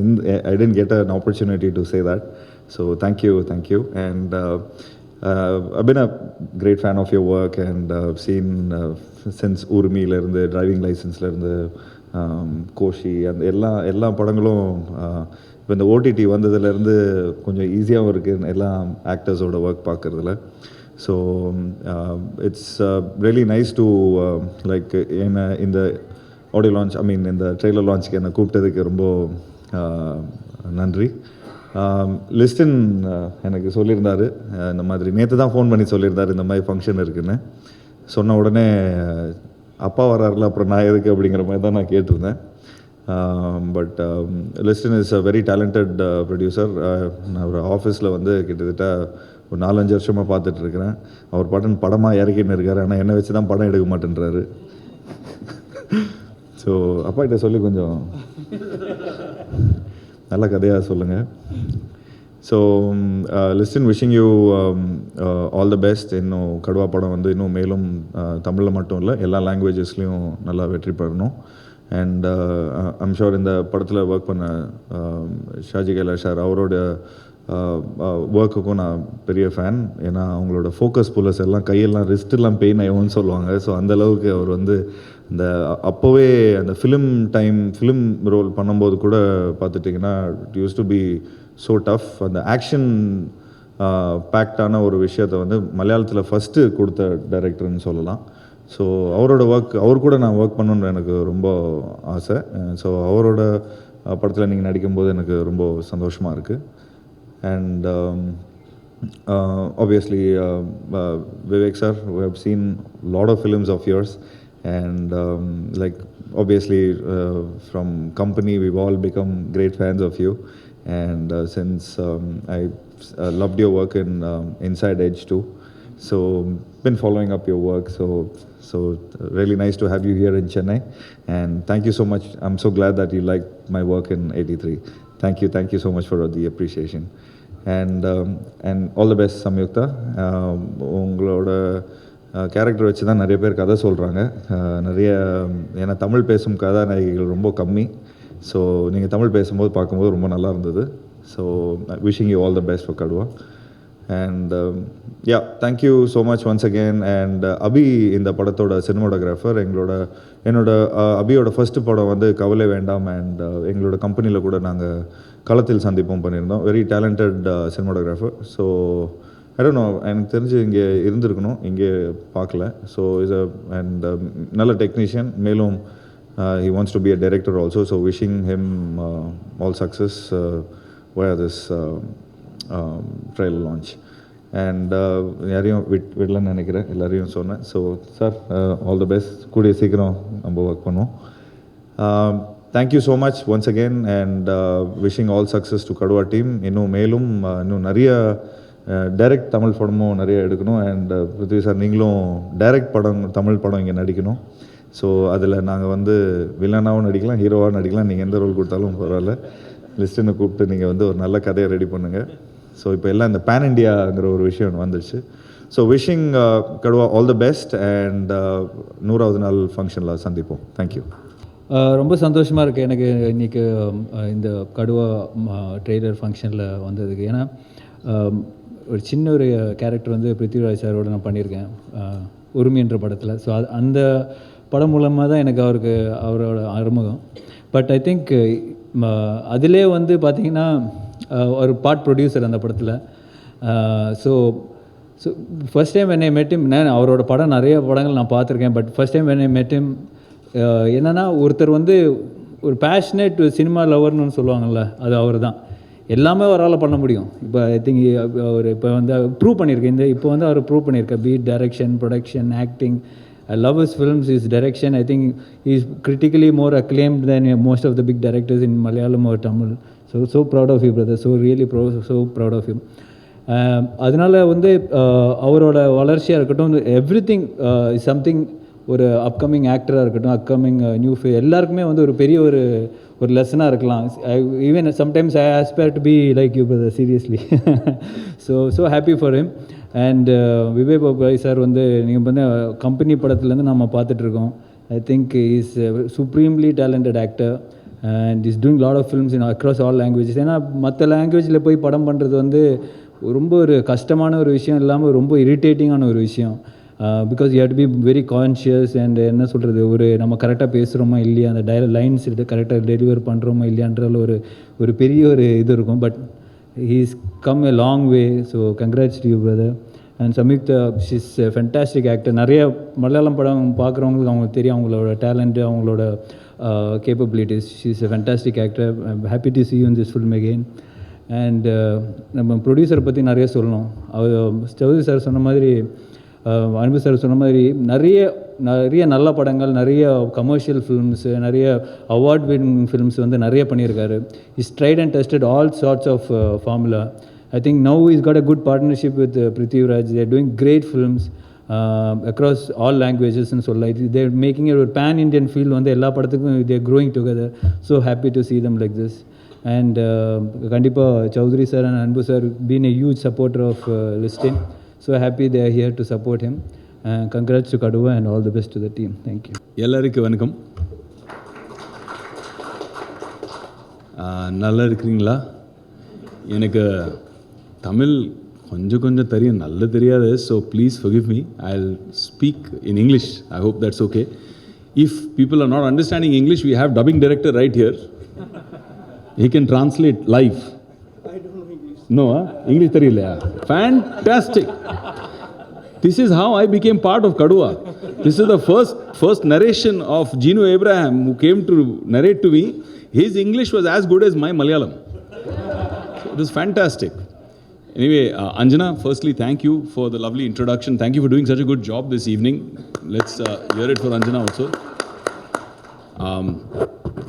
I tent get an opportunity to say that. So thank you. And I've been a great fan of your work and seen since ஊர்மியிலேருந்து டிரைவிங் லைசன்ஸ்லேருந்து கோஷி அந்த எல்லா படங்களும் இப்போ இந்த ஓடிடி வந்ததுலேருந்து கொஞ்சம் ஈஸியாகவும் இருக்குது எல்லா ஆக்டர்ஸோட ஒர்க் பார்க்குறதுல. So it's really nice to like என்ன இந்த ஆடியோ லான்ச் இந்த ட்ரெய்லர் லான்ச்சுக்கு என்னை கூப்பிட்டதுக்கு ரொம்ப நன்றி. லிஸ்டன் எனக்கு சொல்லியிருந்தார் இந்த மாதிரி, நேற்று தான் ஃபோன் பண்ணி சொல்லியிருந்தார் இந்த மாதிரி ஃபங்க்ஷன் இருக்குதுன்னு. சொன்ன உடனே அப்பா வராருல அப்புறம் நான் எதுக்கு அப்படிங்கிற மாதிரி தான் நான் கேட்டிருந்தேன். But listen is a very talented producer. நான் ஒரு ஆஃபீஸில் வந்து கிட்டத்தட்ட ஒரு 4-5 வருஷமாக பார்த்துட்ருக்கிறேன். அவர் படமாக இறக்கின்னு இருக்கார், ஆனால் என்னை வச்சு தான் படம் எடுக்க மாட்டேன்றாரு. ஸோ அப்பா கிட்ட சொல்லி கொஞ்சம் நல்ல கதையாக சொல்லுங்கள். So listen, wishing you all the best. இன்னும் கடுவா படம் வந்து இன்னும் மேலும் தமிழில் மட்டும் இல்லை எல்லா லாங்குவேஜஸ்லேயும் நல்லா வெற்றி பெறணும். அண்ட் ஐம் ஷோர் இந்த படத்தில் ஒர்க் பண்ண ஷாஜி கைலாஷ் சார், அவரோட ஒர்க்குக்கும் நான் பெரிய ஃபேன். ஏன்னா அவங்களோட ஃபோக்கஸ் புல்லஸ் எல்லாம் கையெல்லாம் ரிஸ்ட்டெல்லாம் பெயின் ஆகும்னு சொல்லுவாங்க. ஸோ அந்தளவுக்கு அவர் வந்து இந்த அப்போவே அந்த ஃபிலிம் ரோல் பண்ணும்போது கூட பார்த்துட்டிங்கன்னா it use to be so tough. அந்த ஆக்ஷன் பேக்டான ஒரு விஷயத்தை வந்து மலையாளத்தில் ஃபஸ்ட்டு கொடுத்த டைரக்டர்னு சொல்லலாம். ஸோ அவரோட அவர் கூட நான் ஒர்க் பண்ணணுன்னு எனக்கு ரொம்ப ஆசை. ஸோ அவரோட படத்தில் நீங்கள் நடிக்கும்போது எனக்கு ரொம்ப சந்தோஷமாக இருக்குது. And obviously Vivek sir, we have seen a lot of films of yours, and like obviously from company we've all become great fans of you, and since I loved your work in Inside Edge too, so been following up your work, so really nice to have you here in Chennai, and thank you so much. I'm so glad that you liked my work in 83. Thank you so much for the appreciation, and all the best Samyukta. உங்களோட character வச்சு தான் நிறைய பேர் கதை சொல்கிறாங்க. ஏன்னா தமிழ் பேசும் கதாநாயகிகள் ரொம்ப கம்மி. ஸோ நீங்கள் தமிழ் பேசும்போது பார்க்கும்போது ரொம்ப நல்லா இருந்தது. So wishing you all the best for Kaduva. And yeah, thank you so much once again. And Abhi இந்த படத்தோட சினிமாட்டோகிராஃபர். என்னோட அபியோட ஃபஸ்ட்டு படம் வந்து கவலை வேண்டாம், அண்ட் எங்களோட கம்பெனியில் கூட நாங்கள் களத்தில் சந்திப்போம் பண்ணியிருந்தோம். Very talented cinematographer. So I don't no, எனக்கு தெரிஞ்சு இங்கே இருந்திருக்கணும், இங்கே பார்க்கல. ஸோ அண்ட் நல்ல டெக்னீஷியன். மேலும் he wants to be a director also, so wishing him all success via this trailer launch. And யாரையும் விடலன்னு நினைக்கிறேன், எல்லாரையும் சொன்னேன். So sir, all the best. கூடிய சீக்கிரம் நம்ம ஒர்க் பண்ணுவோம். Thank you so much once again, and wishing all success to Kaduva team. மேலும் இன்னும் நிறைய டைரக்ட் தமிழ் படமும் நிறைய எடுக்கணும். அண்ட் பிருத்வி சார், நீங்களும் டைரக்ட் தமிழ் படம் இங்கே நடிக்கணும். ஸோ அதில் நாங்கள் வந்து வில்லனாகவும் நடிக்கலாம், ஹீரோவாகவும் நடிக்கலாம். நீங்கள் எந்த ரோல் கொடுத்தாலும் பரவாயில்ல. லிஸ்டனை கூப்பிட்டு நீங்கள் வந்து ஒரு நல்ல கதையை ரெடி பண்ணுங்கள். ஸோ இப்போ எல்லாம் இந்த பேன் இண்டியாங்கிற ஒரு விஷயம் வந்துடுச்சு. So wishing Kaduva all the best and 100வது நாள் ஃபங்க்ஷனில் சந்திப்போம். தேங்க்யூ. ரொம்ப சந்தோஷமாக இருக்குது எனக்கு இன்றைக்கி இந்த கடுவா ட்ரெய்லர் ஃபங்க்ஷனில் வந்ததுக்கு. ஏன்னா ஒரு சின்ன ஒரு கேரக்டர் வந்து பிருத்திவிராஜ் சாரோட நான் பண்ணியிருக்கேன் உரிமை என்ற படத்தில். ஸோ அந்த படம் மூலமாக தான் எனக்கு அவரோட அறிமுகம். பட் ஐ திங்க் அதிலே வந்து பார்த்திங்கன்னா ஒரு பார்ட் ப்ரொடியூசர் அந்த படத்தில். ஸோ ஃபஸ்ட் டைம் என்னை மெட்டிம், நான் அவரோட படம் நிறைய படங்கள் நான் பார்த்துருக்கேன். பட் ஃபஸ்ட் டைம் என்னை மெட்டிம் என்னென்னா ஒருத்தர் வந்து ஒரு பேஷனேட் சினிமா லவர்னு சொல்லுவாங்கள்ல, அது அவர் தான். எல்லாமே அவரால் பண்ண முடியும். இப்போ ஐ திங்க் அவர் இப்போ வந்து ப்ரூவ் பண்ணியிருக்கேன். இப்போ வந்து அவர் ப்ரூவ் பண்ணியிருக்கேன். Be it direction, production, acting. I love his films, his direction. I think he's critically more acclaimed than most of the big directors in Malayalam or Tamil. So proud of you, brother. So really so proud of him. அதனால் வந்து அவரோட வளர்ச்சியாக இருக்கட்டும், every thing is something. ஒரு upcoming ஆக்டராக இருக்கட்டும், upcoming new எல்லாருக்குமே வந்து ஒரு பெரிய ஒரு லெசனாக இருக்கலாம். Even sometimes I aspire to be like you brother, seriously. So happy for him. And Vivek Oberoi sir வந்து நீங்கள் வந்து கம்பெனி படத்துலேருந்து நம்ம பார்த்துட்ருக்கோம். I think is supremely talented actor and is doing lot of films in across all languages. ஏன்னா மற்ற லாங்குவேஜில் போய் படம் பண்ணுறது வந்து ரொம்ப ஒரு கஷ்டமான ஒரு விஷயம் இல்லாமல் ரொம்ப இரிட்டேட்டிங்கான ஒரு விஷயம். Because you have to be very conscious and என்ன சொல்கிறது, ஒரு நம்ம கரெக்டாக பேசுகிறோமா இல்லையா, அந்த லைன்ஸ் கரெக்டாக டெலிவர் பண்ணுறோமா இல்லையான்றதுல ஒரு பெரிய ஒரு இது இருக்கும். But he's come a long way, so congrats to you, brother. And Samyukta, she's a fantastic actor. நிறைய மலையாளம் படம் பார்க்குறவங்களுக்கு அவங்களுக்கு தெரியும் அவங்களோட டேலண்ட்டு, அவங்களோட capabilities. She's a fantastic actor. I'm happy to see you in this film again. And நம்ம ப்ரொடியூசரை பற்றி நிறைய சொல்லணும். அவர் சௌத்ரி சார் சொன்ன மாதிரி, அன்பு சார் சொன்ன மாதிரி நிறைய நல்ல படங்கள், நிறைய கமர்ஷியல் ஃபிலிம்ஸ், நிறைய அவார்ட் வின்னிங் ஃபிலிம்ஸ் வந்து நிறைய பண்ணியிருக்காரு. Is tried and tested all sorts of formula. I think now is got a good partnership with Prithviraj. They're doing great films across all லாங்குவேஜஸ்ன்னு சொல்லலாம். தேர் மேக்கிங் ஒரு பேன் இண்டியன் ஃபீல் வந்து எல்லா படத்துக்கும் they're growing together. So happy to see them like this. And கண்டிப்பாக Choudary sir and Anbu sir been a huge supporter of Listin. So happy they are here to support him. Congrats to Kaduva and all the best to the team. Thank you. எல்லாருக்கும் வணக்கம். நல்லா இருக்கிறீங்களா? எனக்கு தமிழ் கொஞ்சம் தெரியும், நல்லா தெரியாது. So please forgive me. I'll speak in English. I hope that's okay. If people are not understanding English, we have dubbing director right here. He can translate live. No, English தெரியலையா? Fantastic. This is how I became part of Kaduva. This is the first narration of Gino Abraham who came to narrate to me. His English was as good as my Malayalam. So it was fantastic. Anyway, Anjana, firstly, thank you for the lovely introduction. Thank you for doing such a good job this evening. Let's hear it for Anjana also.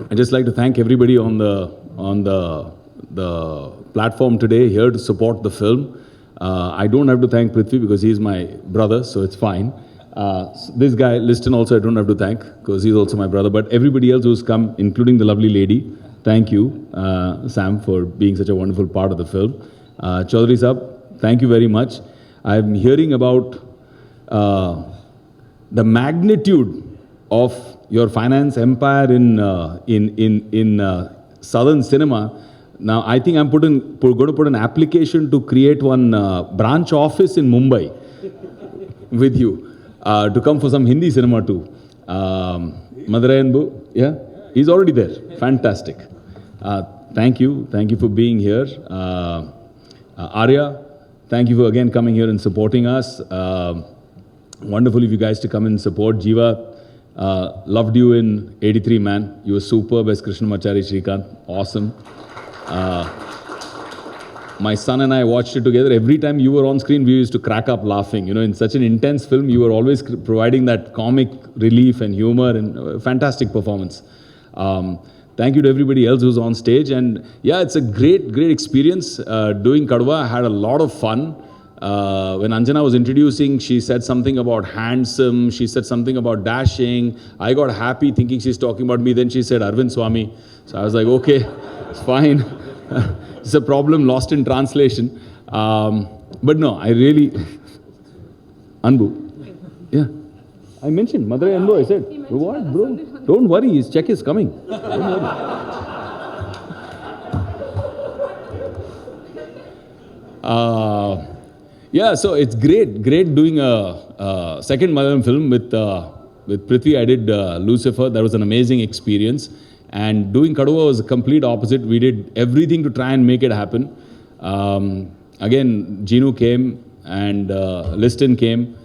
I'd just like to thank everybody on the platform today here to support the film. I don't have to thank Prithvi because he's my brother, so it's fine. This guy, Liston, also I don't have to thank because he's also my brother. But everybody else who's come, including the lovely lady, thank you, Sam, for being such a wonderful part of the film. Chaudhary Saab, thank you very much. I'm hearing about the magnitude of your finance empire in southern cinema. Now, I think I'm going to put an application to create one branch office in Mumbai with you to come for some Hindi cinema too. Madurai and Bu, yeah, he's already there. Fantastic. Thank you for being here. Arya, thank you for again coming here and supporting us. Wonderful of you guys to come and support. Jiva, loved you in 83 Man. You were superb as Krishnamachari Shrikant. Awesome. My son and I watched it together. Every time you were on screen, we used to crack up laughing. You know, in such an intense film, you were always providing that comic relief and humor and fantastic performance. Thank you to everybody else who's on stage. And yeah, it's a great experience doing Kaduva. I had a lot of fun. When Anjana was introducing, she said something about handsome. She said something about dashing. I got happy thinking she's talking about me. Then she said Arvind Swamy. So I was like, okay, it's fine. It's a problem lost in translation. But no, I really... Anbu. Yeah. I mentioned Madurai Anbu, I said. What, bro? Don't worry, his check is coming. Don't worry. Yeah, so it's great doing a second Malayalam film with Prithvi. I did Lucifer. That was an amazing experience. And doing Kaduva was the complete opposite. We did everything to try and make it happen. Again, Ginu came and Liston came.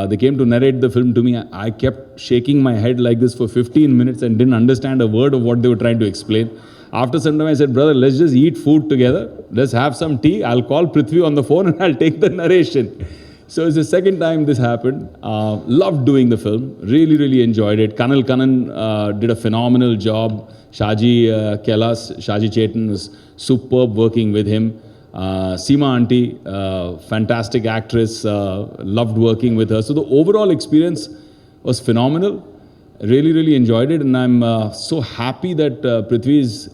They came to narrate the film to me. I kept shaking my head like this for 15 minutes and didn't understand a word of what they were trying to explain. After some time, I said, brother, let's just eat food together. Let's have some tea. I'll call Prithvi on the phone and I'll take the narration. So it's the second time this happened. Loved doing the film. Really enjoyed it. Kanal Kanan did a phenomenal job. Shaji Kelas, Shaji Chetan was superb working with him. Seema Auntie, fantastic actress. Loved working with her. So the overall experience was phenomenal. Really enjoyed it. And I'm so happy that Prithvi's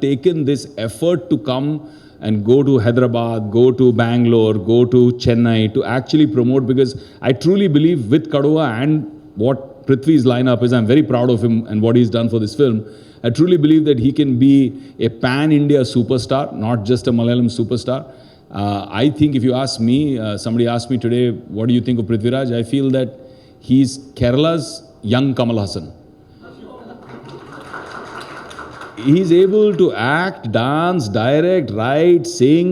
taken this effort to come and go to Hyderabad, go to Bangalore, go to Chennai to actually promote, because I truly believe with Kaduva and what Prithvi's lineup is, I'm very proud of him and what he's done for this film. I truly believe that he can be a pan-India superstar, not just a Malayalam superstar. I think if you ask me, somebody asked me today, what do you think of Prithviraj? I feel that he's Kerala's young Kamal Hassan. He's able to act, dance, direct, write, sing,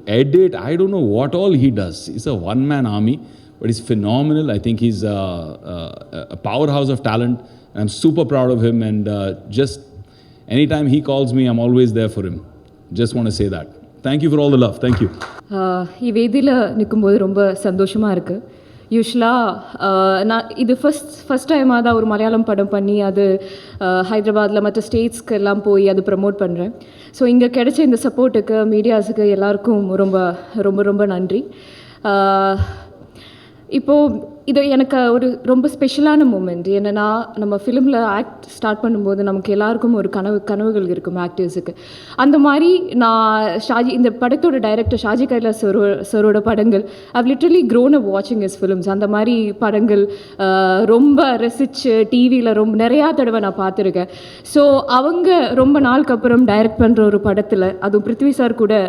edit. I don't know what all he does. He's a one-man army, but he's phenomenal. I think he's a powerhouse of talent. I'm super proud of him, and just anytime he calls me, I'm always there for him. Just want to say that. Thank you for all the love. Thank you. ഈ വേദിയിൽ നിൽക്കുമ്പോൾ ரொம்ப சந்தோஷமாக இருக்குது. யூஸ்வலாக நான் இது first டைமாக தான் ஒரு மலையாளம் படம் பண்ணி அது ஹைதராபாத்தில் மற்ற ஸ்டேட்ஸ்க்கு எல்லாம் போய் அது ப்ரமோட் பண்ணுறேன். ஸோ இங்கே கிடைச்ச இந்த சப்போர்ட்டுக்கு மீடியாஸுக்கு எல்லாருக்கும் ரொம்ப நன்றி. இப்போது இது எனக்கு ஒரு ரொம்ப ஸ்பெஷலான மூமெண்ட். என்னென்னா, நம்ம ஃபிலிமில் ஆக்ட் ஸ்டார்ட் பண்ணும்போது நமக்கு எல்லாருக்கும் ஒரு கனவுகள் இருக்கும் ஆக்டர்ஸுக்கு. அந்த மாதிரி நான் இந்த படத்தோட டைரக்டர் ஷாஜி கைலாஸ் சரோட படங்கள் ஐவ் லிட்டரலி க்ரோன் அப் வாட்சிங் ஹிஸ் ஃபிலிம்ஸ். அந்த மாதிரி படங்கள் ரொம்ப ரசித்து டிவியில் நிறையா தடவை நான் பார்த்துருக்கேன். ஸோ அவங்க ரொம்ப நாளுக்கு அப்புறம் டைரக்ட் பண்ணுற ஒரு படத்தில், அதுவும் பிருத்வி சார் கூட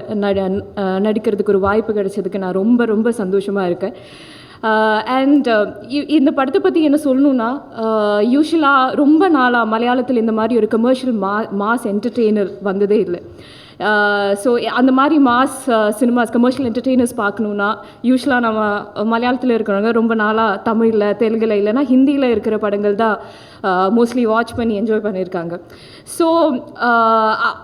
நடிக்கிறதுக்கு ஒரு வாய்ப்பு கிடைச்சதுக்கு நான் ரொம்ப சந்தோஷமாக இருக்கேன். அண்ட் இந்த படத்தை பற்றி என்ன சொல்லணுன்னா, யூஸ்வலாக ரொம்ப நாளாக மலையாளத்தில் இந்த மாதிரி ஒரு கமர்ஷியல் மாஸ் என்டர்டெய்னர் வந்ததே இல்லை. ஸோ அந்த மாதிரி மாஸ் சினிமாஸ் கமர்ஷியல் என்டர்டெய்னர்ஸ் பார்க்கணுன்னா யூஸ்வலாக நம்ம மலையாளத்தில் இருக்கிறவங்க ரொம்ப நாளாக தமிழில், தெலுங்கில், இல்லைனா ஹிந்தியில் இருக்கிற படங்கள் தான் மோஸ்ட்லி வாட்ச் பண்ணி என்ஜாய் பண்ணியிருக்காங்க. So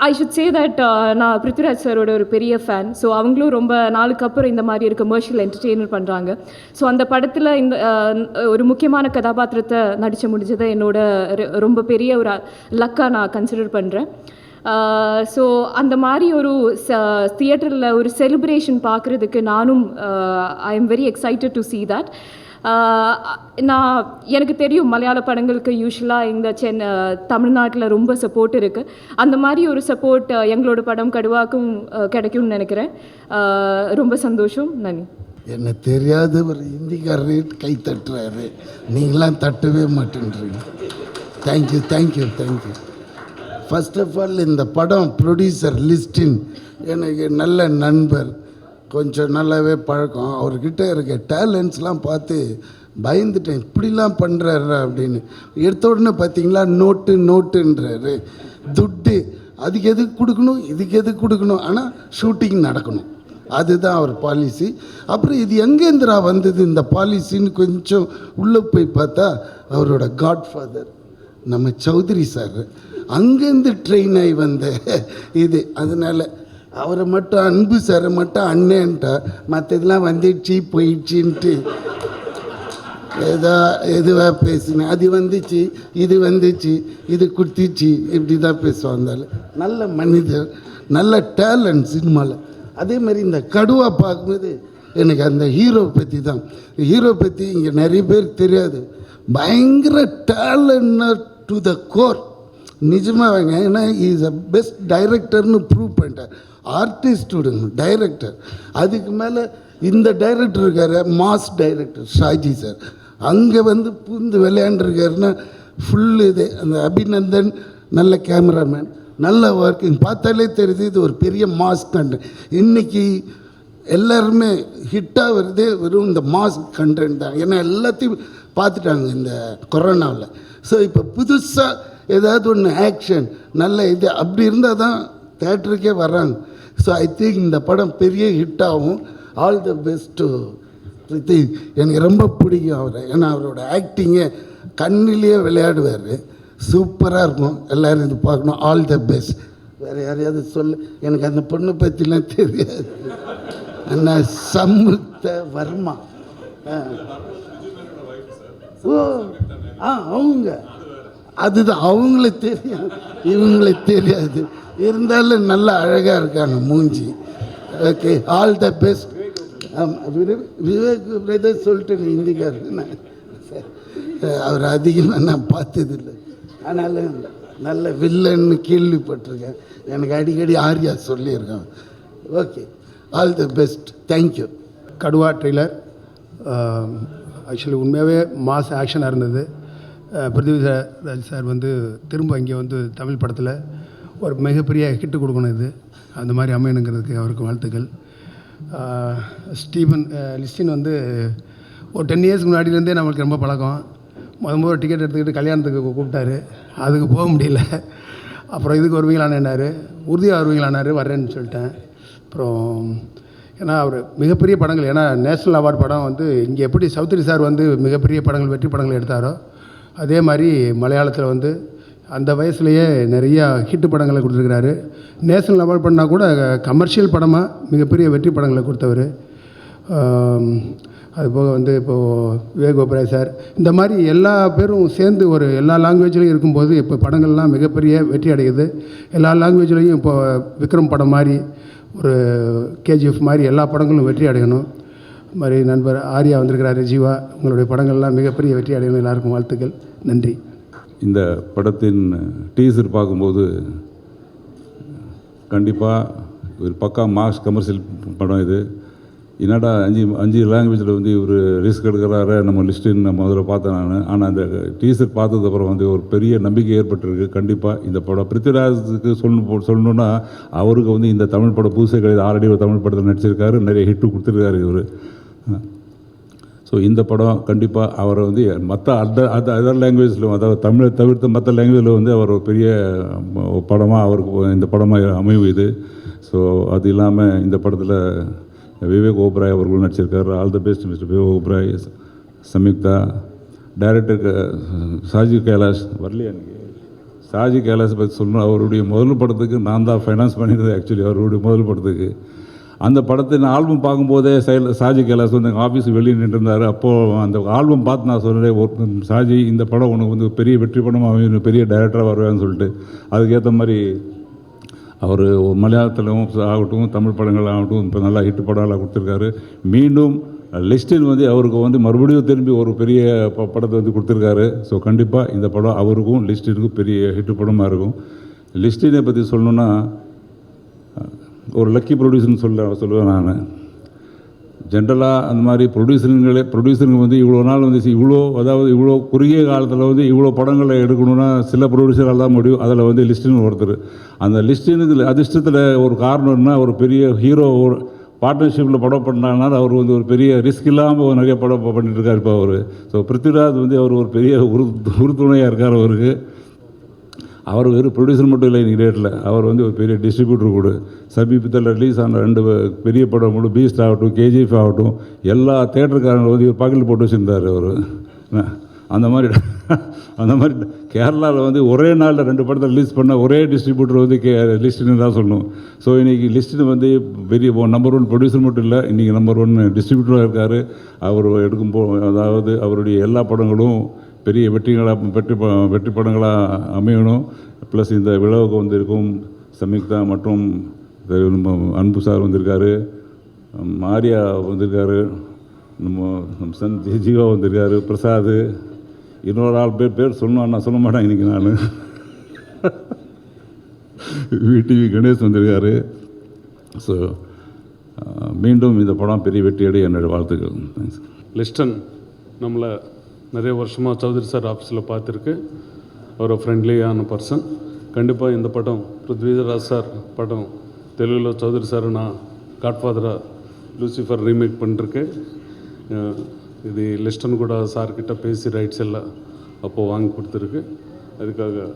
I should say that நான் பிருத்விராஜ் சாரோட ஒரு பெரிய ஃபேன். ஸோ அவங்களும் ரொம்ப நாளுக்கு அப்புறம் இந்த மாதிரி ஒரு கமர்ஷியல் என்டர்டெய்னர் பண்ணுறாங்க. ஸோ அந்த படத்தில் இந்த ஒரு முக்கியமான கதாபாத்திரத்தை நடித்த முடிஞ்சதை என்னோட ரொம்ப பெரிய ஒரு லக்காக நான் கன்சிடர் பண்ணுறேன். ஸோ அந்த மாதிரி ஒரு தியேட்டரில் ஒரு செலிப்ரேஷன் பார்க்குறதுக்கு நானும் I am very excited to see that. எனக்கு தெரியும் மலையாள படங்களுக்கு யூஸ்வலாக இந்த தமிழ்நாட்டில் ரொம்ப சப்போர்ட் இருக்குது. அந்த மாதிரி ஒரு சப்போர்ட் எங்களோட படம் கடுவாக்கும் கிடைக்கும்னு நினைக்கிறேன். ரொம்ப சந்தோஷம். நன்றி. என்ன தெரியாத ஒரு ஹிந்திக்காரரே கை தட்டுறாரு, நீங்களாம் தட்டவே மாட்டேன்றீங்க. தேங்க்யூ. ஃபர்ஸ்ட் ஆஃப் ஆல் இந்த படம் ப்ரொடியூசர் லிஸ்டின் எனக்கு நல்ல நண்பர், கொஞ்சம் நல்லாவே பழக்கம். அவர்கிட்ட இருக்க டேலண்ட்ஸ்லாம் பார்த்து பயந்துட்டேன், இப்படிலாம் பண்ணுறாரு அப்படின்னு. எடுத்த உடனே பார்த்தீங்களா நோட்டுன்றாரு, துட்டு அதுக்கு எதுக்கு கொடுக்கணும், இதுக்கு எதுக்கு கொடுக்கணும், ஆனால் ஷூட்டிங் நடக்கணும், அதுதான் அவர் பாலிசி. அப்புறம் இது எங்கேந்திரா வந்தது இந்த பாலிசின்னு கொஞ்சம் உள்ளே போய் பார்த்தா அவரோட காட்ஃபாதர் நம்ம சௌத்ரி சார் அங்கேருந்து ட்ரெயின் ஆகி வந்த இது. அதனால் அவரை மட்டும் அன்பு சாரை மட்டும் அண்ணன்ட்டா, மற்றதெல்லாம் வந்துடுச்சு போயிடுச்சின்ட்டு எதுவாக பேசினேன். அது வந்துச்சு, இது கொடுத்துச்சு, இப்படி தான் பேசுவாங்க. நல்ல மனிதர், நல்ல டேலண்ட் சினிமாவில். அதே மாதிரி இந்த கடுவா பார்க்கும்போது எனக்கு அந்த ஹீரோ பற்றி தான். ஹீரோ பற்றி இங்கே நிறைய பேர் தெரியாது. பயங்கர டேலண்ட் டு த கோர். நிஜமாகங்க, ஏன்னா இஸ் அ பெஸ்ட் டைரக்டர்னு ப்ரூவ் பண்ணிட்டார். ஆர்டிஸ்ட் விடுங்க, டைரக்டர். அதுக்கு மேலே இந்த டைரக்டர் இருக்கார், மாஸ் டைரக்டர் ஷாஜி சார், அங்கே வந்து புந்து விளையாண்டுருக்காருன்னா ஃபுல் இது. அந்த அபிநந்தன் நல்ல கேமராமேன், நல்ல ஒர்க்கிங், பார்த்தாலே தெரியுது இது ஒரு பெரிய மாஸ் கண்டென்ட். இன்றைக்கி எல்லாருமே ஹிட்டாக வருது வெறும் இந்த மாஸ் கண்டென்ட் தான். ஏன்னா எல்லாத்தையும் பார்த்துட்டாங்க இந்த கொரோனாவில். ஸோ இப்போ புதுசாக ஏதாவது ஒன்று ஆக்ஷன் நல்ல இது அப்படி இருந்தால் தான் தேட்டருக்கே வர்றாங்க. ஸோ ஐ திங்க் இந்த படம் பெரிய ஹிட் ஆகும். All the best Hrithik. எனக்கு ரொம்ப பிடிக்கும் அவரை, ஏன்னா அவரோட ஆக்டிங்கே கண்ணிலேயே விளையாடுவார், சூப்பராக இருக்கும். எல்லோரும் இது பார்க்கணும். All the best. வேறு யாரையாவது சொல்ல, எனக்கு அந்த பொண்ணை பற்றிலாம் தெரியாது. அண்ணா சம்யுக்த வர்மா. ஓ அவங்க அதுதான், அவங்களுக்கு தெரியும், இவங்களுக்கு தெரியாது. இருந்தாலும் நல்லா அழகாக இருக்காங்க மூஞ்சி. Okay, all the best. Vivek brother சொல்லிட்டு ஹிந்திக்காரருக்கு நான் அவர் அதிகமாக நான் பார்த்ததில்லை, ஆனாலும் நல்ல வில்லன்னு கேள்விப்பட்டிருக்கேன். எனக்கு அடிக்கடி ஆர்யா சொல்லியிருக்கேன். Okay, all the best. Thank you. Kaduva trailer actually உண்மையாகவே மாஸ் ஆக்ஷனாக இருந்தது. பிருத்திவிராஜ் சார் வந்து திரும்ப இங்கே வந்து தமிழ் படத்தில் ஒரு மிகப்பெரிய ஹிட்டு கொடுக்கணும், இது அந்த மாதிரி அமையணுங்கிறதுக்கு அவருக்கு வாழ்த்துக்கள். லிஸ்டின் வந்து ஒரு 10 இயர்ஸ்க்கு முன்னாடியிலேருந்தே நம்மளுக்கு ரொம்ப பழக்கம். முதல் டிக்கெட் எடுத்துக்கிட்டு கல்யாணத்துக்கு கூப்பிட்டாரு, அதுக்கு போக முடியல. அப்புறம் இதுக்கு வருவீங்களான்னாரு, உறுதியாக வருவீங்களான்னாரு, வர்றேன்னு சொல்லிட்டேன். அப்புறம் ஏன்னா அவர் மிகப்பெரிய படங்கள், ஏன்னா நேஷ்னல் அவார்டு படம் வந்து இங்கே எப்படி சௌத்ரி சார் வந்து மிகப்பெரிய படங்கள் வெற்றி படங்கள் எடுத்தாரோ அதே மாதிரி மலையாளத்தில் வந்து அந்த வயசுலேயே நிறையா ஹிட்டு படங்களை கொடுத்துருக்கிறாரு. நேஷ்னல் அவார்டு பண்ணால் கூட கமர்ஷியல் படமாக மிகப்பெரிய வெற்றி படங்களை கொடுத்தவர். அதுபோக வந்து இப்போது விவேக் ஓபராய் சார், இந்த மாதிரி எல்லா பேரும் சேர்ந்து ஒரு எல்லா லாங்குவேஜ்லேயும் இருக்கும்போது இப்போ படங்கள்லாம் மிகப்பெரிய வெற்றி அடையுது. எல்லா லாங்குவேஜ்லேயும் இப்போ விக்ரம் படம் மாதிரி, ஒரு கேஜிஎஃப் மாதிரி எல்லா படங்களும் வெற்றி அடையணும். இது மாதிரி நண்பர் ஆர்யா வந்திருக்கிறாரு, ஜீவா, உங்களுடைய படங்கள்லாம் மிகப்பெரிய வெற்றி அடையணும். எல்லாருக்கும் வாழ்த்துக்கள், நன்றி. இந்த படத்தின் டீசர் பார்க்கும்போது கண்டிப்பாக ஒரு பக்கா மாஸ் கமர்ஷியல் படம் இது. என்னடா 5 லாங்குவேஜில் வந்து ஒரு ரிஸ்க் எடுக்கிறாரு நம்ம லிஸ்ட்டுன்னு நான் முதல்ல பார்த்தேன் நான். ஆனால் அந்த டீசர் பார்த்ததுக்கப்புறம் வந்து ஒரு பெரிய நம்பிக்கை ஏற்பட்டிருக்கு. கண்டிப்பாக இந்த படம் பிருத்திவிராஜுக்கு சொல்லணுன்னா அவருக்கு வந்து இந்த தமிழ் படம் புதுசே கிடையாது, ஆல்ரெடி ஒரு தமிழ் படத்தில் நடிச்சிருக்காரு, நிறைய ஹிட்டு கொடுத்துருக்காரு இவர். ஸோ இந்த படம் கண்டிப்பாக அவரை வந்து மற்ற அதர் லாங்குவேஜில், அதாவது தமிழை தவிர்த்து மற்ற லாங்குவேஜில் வந்து அவர் ஒரு பெரிய படமாக அவருக்கு இந்த படமாக அமைவு இது. ஸோ அது இல்லாமல் இந்த படத்தில் விவேக் ஓபராய் அவர்களும் நடிச்சிருக்காரு. All the best mister Vivek Oberoi. Samyuktha டைரக்டருக்கு ஷாஜி கைலாஷ் வரலையா எனக்கு? ஷாஜி கைலாஷ் பற்றி சொல்லணும். அவருடைய முதல் படத்துக்கு நான் தான் ஃபைனான்ஸ் பண்ணியிருந்தேன் ஆக்சுவலி, அவருடைய முதல் படத்துக்கு. அந்த படத்தின் ஆல்பம் பார்க்கும்போதே ஷாஜி கைலாஷ் வந்து எங்கள் ஆஃபீஸுக்கு வெளியே நின்றுருந்தார். அப்போது அந்த ஆல்பம் பார்த்து நான் சொன்னேன், ஷாஜி இந்த படம் உனக்கு வந்து பெரிய வெற்றி படமாக பெரிய டைரக்டராக வருவேன்னு சொல்லிட்டு. அதுக்கேற்ற மாதிரி அவர் மலையாளத்திலும் ஆகட்டும் தமிழ் படங்கள் ஆகட்டும் இப்போ நல்லா ஹிட் படங்களாக கொடுத்துருக்காரு. மீண்டும் லிஸ்டின் வந்து அவருக்கு வந்து மறுபடியும் திரும்பி ஒரு பெரிய படத்தை வந்து கொடுத்துருக்காரு. ஸோ கண்டிப்பாக இந்த படம் அவருக்கும் லிஸ்டினுக்கும் பெரிய ஹிட் படமாக இருக்கும். லிஸ்டினை பற்றி சொல்லணுன்னா ஒரு லக்கி ப்ரொடியூசர்னு சொல்லுவேன் நான். ஜென்ரலாக அந்த மாதிரி ப்ரொடியூசருங்க வந்து இவ்வளோ நாள் வந்து இவ்வளோ குறுகிய காலத்தில் வந்து இவ்வளோ படங்களை எடுக்கணுன்னா சில ப்ரொடியூசரால் தான் முடியும். அதில் வந்து லிஸ்டின்னு ஒருத்தர். அந்த லிஸ்டினுக்கு அதிர்ஷ்டத்தில் ஒரு காரணம்னா ஒரு பெரிய ஹீரோ ஒரு பார்ட்னர்ஷிப்பில் படம் பண்ணாங்கன்னா அவர் வந்து ஒரு பெரிய ரிஸ்க் இல்லாமல் நிறைய படம் பண்ணிட்டு இருக்கார் இப்போ அவர். ஸோ பிருத்திவிராஜ் வந்து அவர் ஒரு பெரிய உறுதுணையாக இருக்கார் அவருக்கு. அவர் வெறும் ப்ரொடியூசர் மட்டும் இல்லை இன்றைக்கி டேட்டில், அவர் வந்து ஒரு பெரிய டிஸ்ட்ரிபியூட்டர் கூட. சமீபத்தில் ரிலீஸ் ஆன 2 பெரிய படம் கூட, பீஸ்ட் ஆகட்டும் கேஜிஎஃப் ஆகட்டும், எல்லா தேட்டருக்காரங்களும் வந்து ஒரு பாக்கெட் போட்டு வச்சுருந்தார் அவர். அந்த மாதிரி கேரளாவில் வந்து ஒரே நாளில் 2 படத்தை ரிலீஸ் பண்ண ஒரே டிஸ்ட்ரிபியூட்டர் வந்து லிஸ்ட்டுன்னு தான் சொல்லணும். ஸோ இன்றைக்கி லிஸ்ட்டு வந்து பெரிய நம்பர் 1 ப்ரொடியூசர் மட்டும் இல்லை, இன்றைக்கி நம்பர் 1 டிஸ்ட்ரிபியூட்டராக இருக்கார். அவர் அதாவது அவருடைய எல்லா படங்களும் பெரிய வெற்றி படங்களாக அமையணும். ப்ளஸ் இந்த விழாவுக்கு வந்திருக்கும் சம்யுக்தா மற்றும் அன்பு சார் வந்திருக்காரு, ஆர்யா வந்திருக்காரு, நம்ம ஜீவா வந்திருக்காரு, பிரசாத், இன்னொரு ஆள் பேர் சொல்லணும், நான் சொல்ல மாட்டேன் இன்றைக்கி நான். விடிவி கணேஷ் வந்திருக்காரு. ஸோ மீண்டும் இந்த படம் பெரிய வெற்றியடைய என்னோடய வாழ்த்துக்கள். தேங்க்ஸ். லிஸ்டன் நம்மளை நிறைய வருஷமாக சௌத்ரி சார் ஆஃபீஸில் பார்த்துருக்கு. ஒரு ஃப்ரெண்ட்லியான பர்சன். கண்டிப்பாக இந்த படம் பிருத்விராஜ் சார் படம் தெலுங்கில் சௌத்ரி சார் நான் காட்ஃபாதராக லூசிஃபர் ரீமேக் பண்ணிருக்கேன். இது லிஸ்டன் கூட சார்கிட்ட பேசி ரைட்ஸ் எல்லாம் அப்போது வாங்கி கொடுத்துருக்கு. அதுக்காக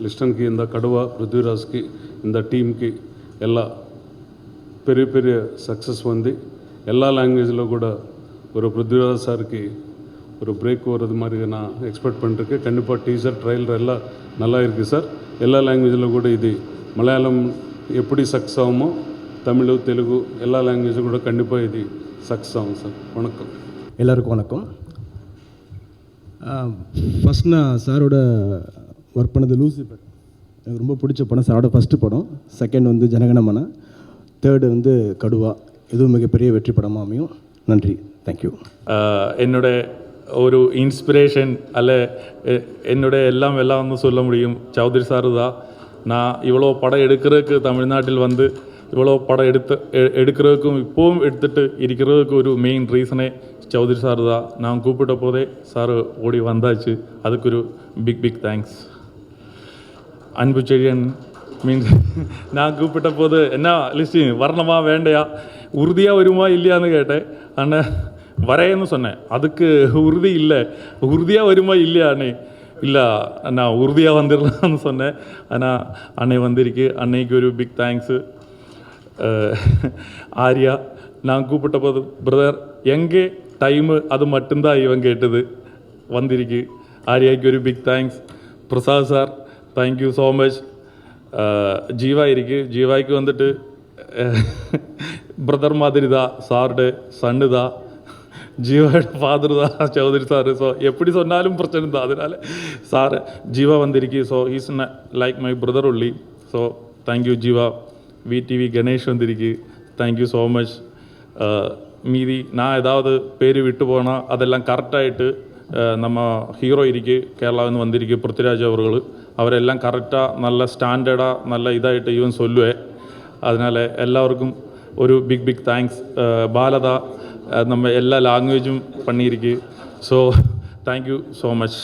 லிஸ்டனுக்கு இந்த கடுவா பிருத்விராஜ்க்கு இந்த டீமுக்கு எல்லா பெரிய பெரிய சக்ஸஸ் வந்து எல்லா லாங்குவேஜில் கூட ஒரு பிருத்விராஜ் சாருக்கு ஒரு பிரேக் வர்றது மாதிரி நான் எக்ஸ்பெக்ட் பண்ணிருக்கேன். கண்டிப்பாக டீசர் ட்ரைலர் எல்லாம் நல்லா இருக்குது சார். எல்லா லாங்குவேஜில் கூட இது மலையாளம் எப்படி சக்ஸஸ் ஆகுமோ தமிழ் தெலுங்கு எல்லா லாங்குவேஜும் கூட கண்டிப்பாக இது சக்ஸஸ் ஆகும் சார். வணக்கம். எல்லாருக்கும் வணக்கம். ஃபஸ்ட் நான் சாரோட ஒர்க் பண்ணது லூசிஃபர் எனக்கு ரொம்ப பிடிச்ச படம். சாரோட ஃபஸ்ட்டு படம். செகண்ட் வந்து ஜனகணமன. தேர்டு வந்து கடுவா. இதுவும் மிகப்பெரிய வெற்றி படமாக அமையும். நன்றி. தேங்க்யூ. என்னோட ஒரு இன்ஸ்பிரேஷன் அல்ல என்னோட எல்லாம் சொல்ல முடியும் சௌத்ரி சார் தான். நான் இவ்வளோ படம் எடுக்கிறதுக்கு தமிழ்நாட்டில் வந்து இவ்வளோ படம் எடுக்கிறதுக்கும் இப்போவும் எடுத்துகிட்டு இருக்கிறதுக்கு ஒரு மெயின் ரீசனே சௌத்ரி சார் தான். நான் கூப்பிட்ட போதே சார் ஓடி வந்தாச்சு. அதுக்கு ஒரு பிக் தேங்க்ஸ். அன்பு செழியன் மீன்ஸ் நான் கூப்பிட்ட போது என்ன லிஸ்டின் வரணுமா வேண்டையா உறுதியாக வருமா இல்லையான்னு கேட்டேன். ஆனால் வரையன்னு சொன்னேன். அதுக்கு உறுதி இல்லை. உறுதியாக வருமா இல்லையாண்ணே? இல்லை நான் உறுதியாக வந்துடலான்னு சொன்னேன். ஆனால் அன்னை வந்திருக்கு. அன்னைக்கு ஒரு பிக் தேங்க்ஸு. ஆர்யா நான் கூப்பிட்ட போது பிரதர் எங்கே டைமு அது மட்டும்தான் இவன் கேட்டது வந்திருக்கு. ஆர்யாவுக்கு ஒரு big thanks. Prasad sir thank you so much. Jeeva இருக்குது. ஜீவாய்க்கு வந்துட்டு பிரதர் மாதிரி தான். சாரோட சன்னு தான். ஜீவாவோட ஃபாதர் தான் சௌத்ரி சார். ஸோ எப்படி சொன்னாலும் பிரச்சனை தான். அதனால சார் ஜீவா வந்திருக்கு. So is like my brother only. So thank you Jiiva. VTV Ganesh வந்திருக்கு. Thank you so much. மீதி நான் ஏதாவது பேர் விட்டு போனால் அதெல்லாம் கரெக்டாகிட்டு நம்ம ஹீரோ இருக்கு கேரளாவில் வந்திருக்கு பிருத்விராஜ் அவர்கள். அவரெல்லாம் கரெக்டாக நல்ல ஸ்டாண்டர்டாக நல்ல இதாகிட்டு இவன் சொல்லுவேன். அதனால் எல்லாருக்கும் ஒரு பிக் தேங்க்ஸ். பாலதா நம்ம எல்லா லாங்குவேஜும் பண்ணியிருக்கு. So thank you so much.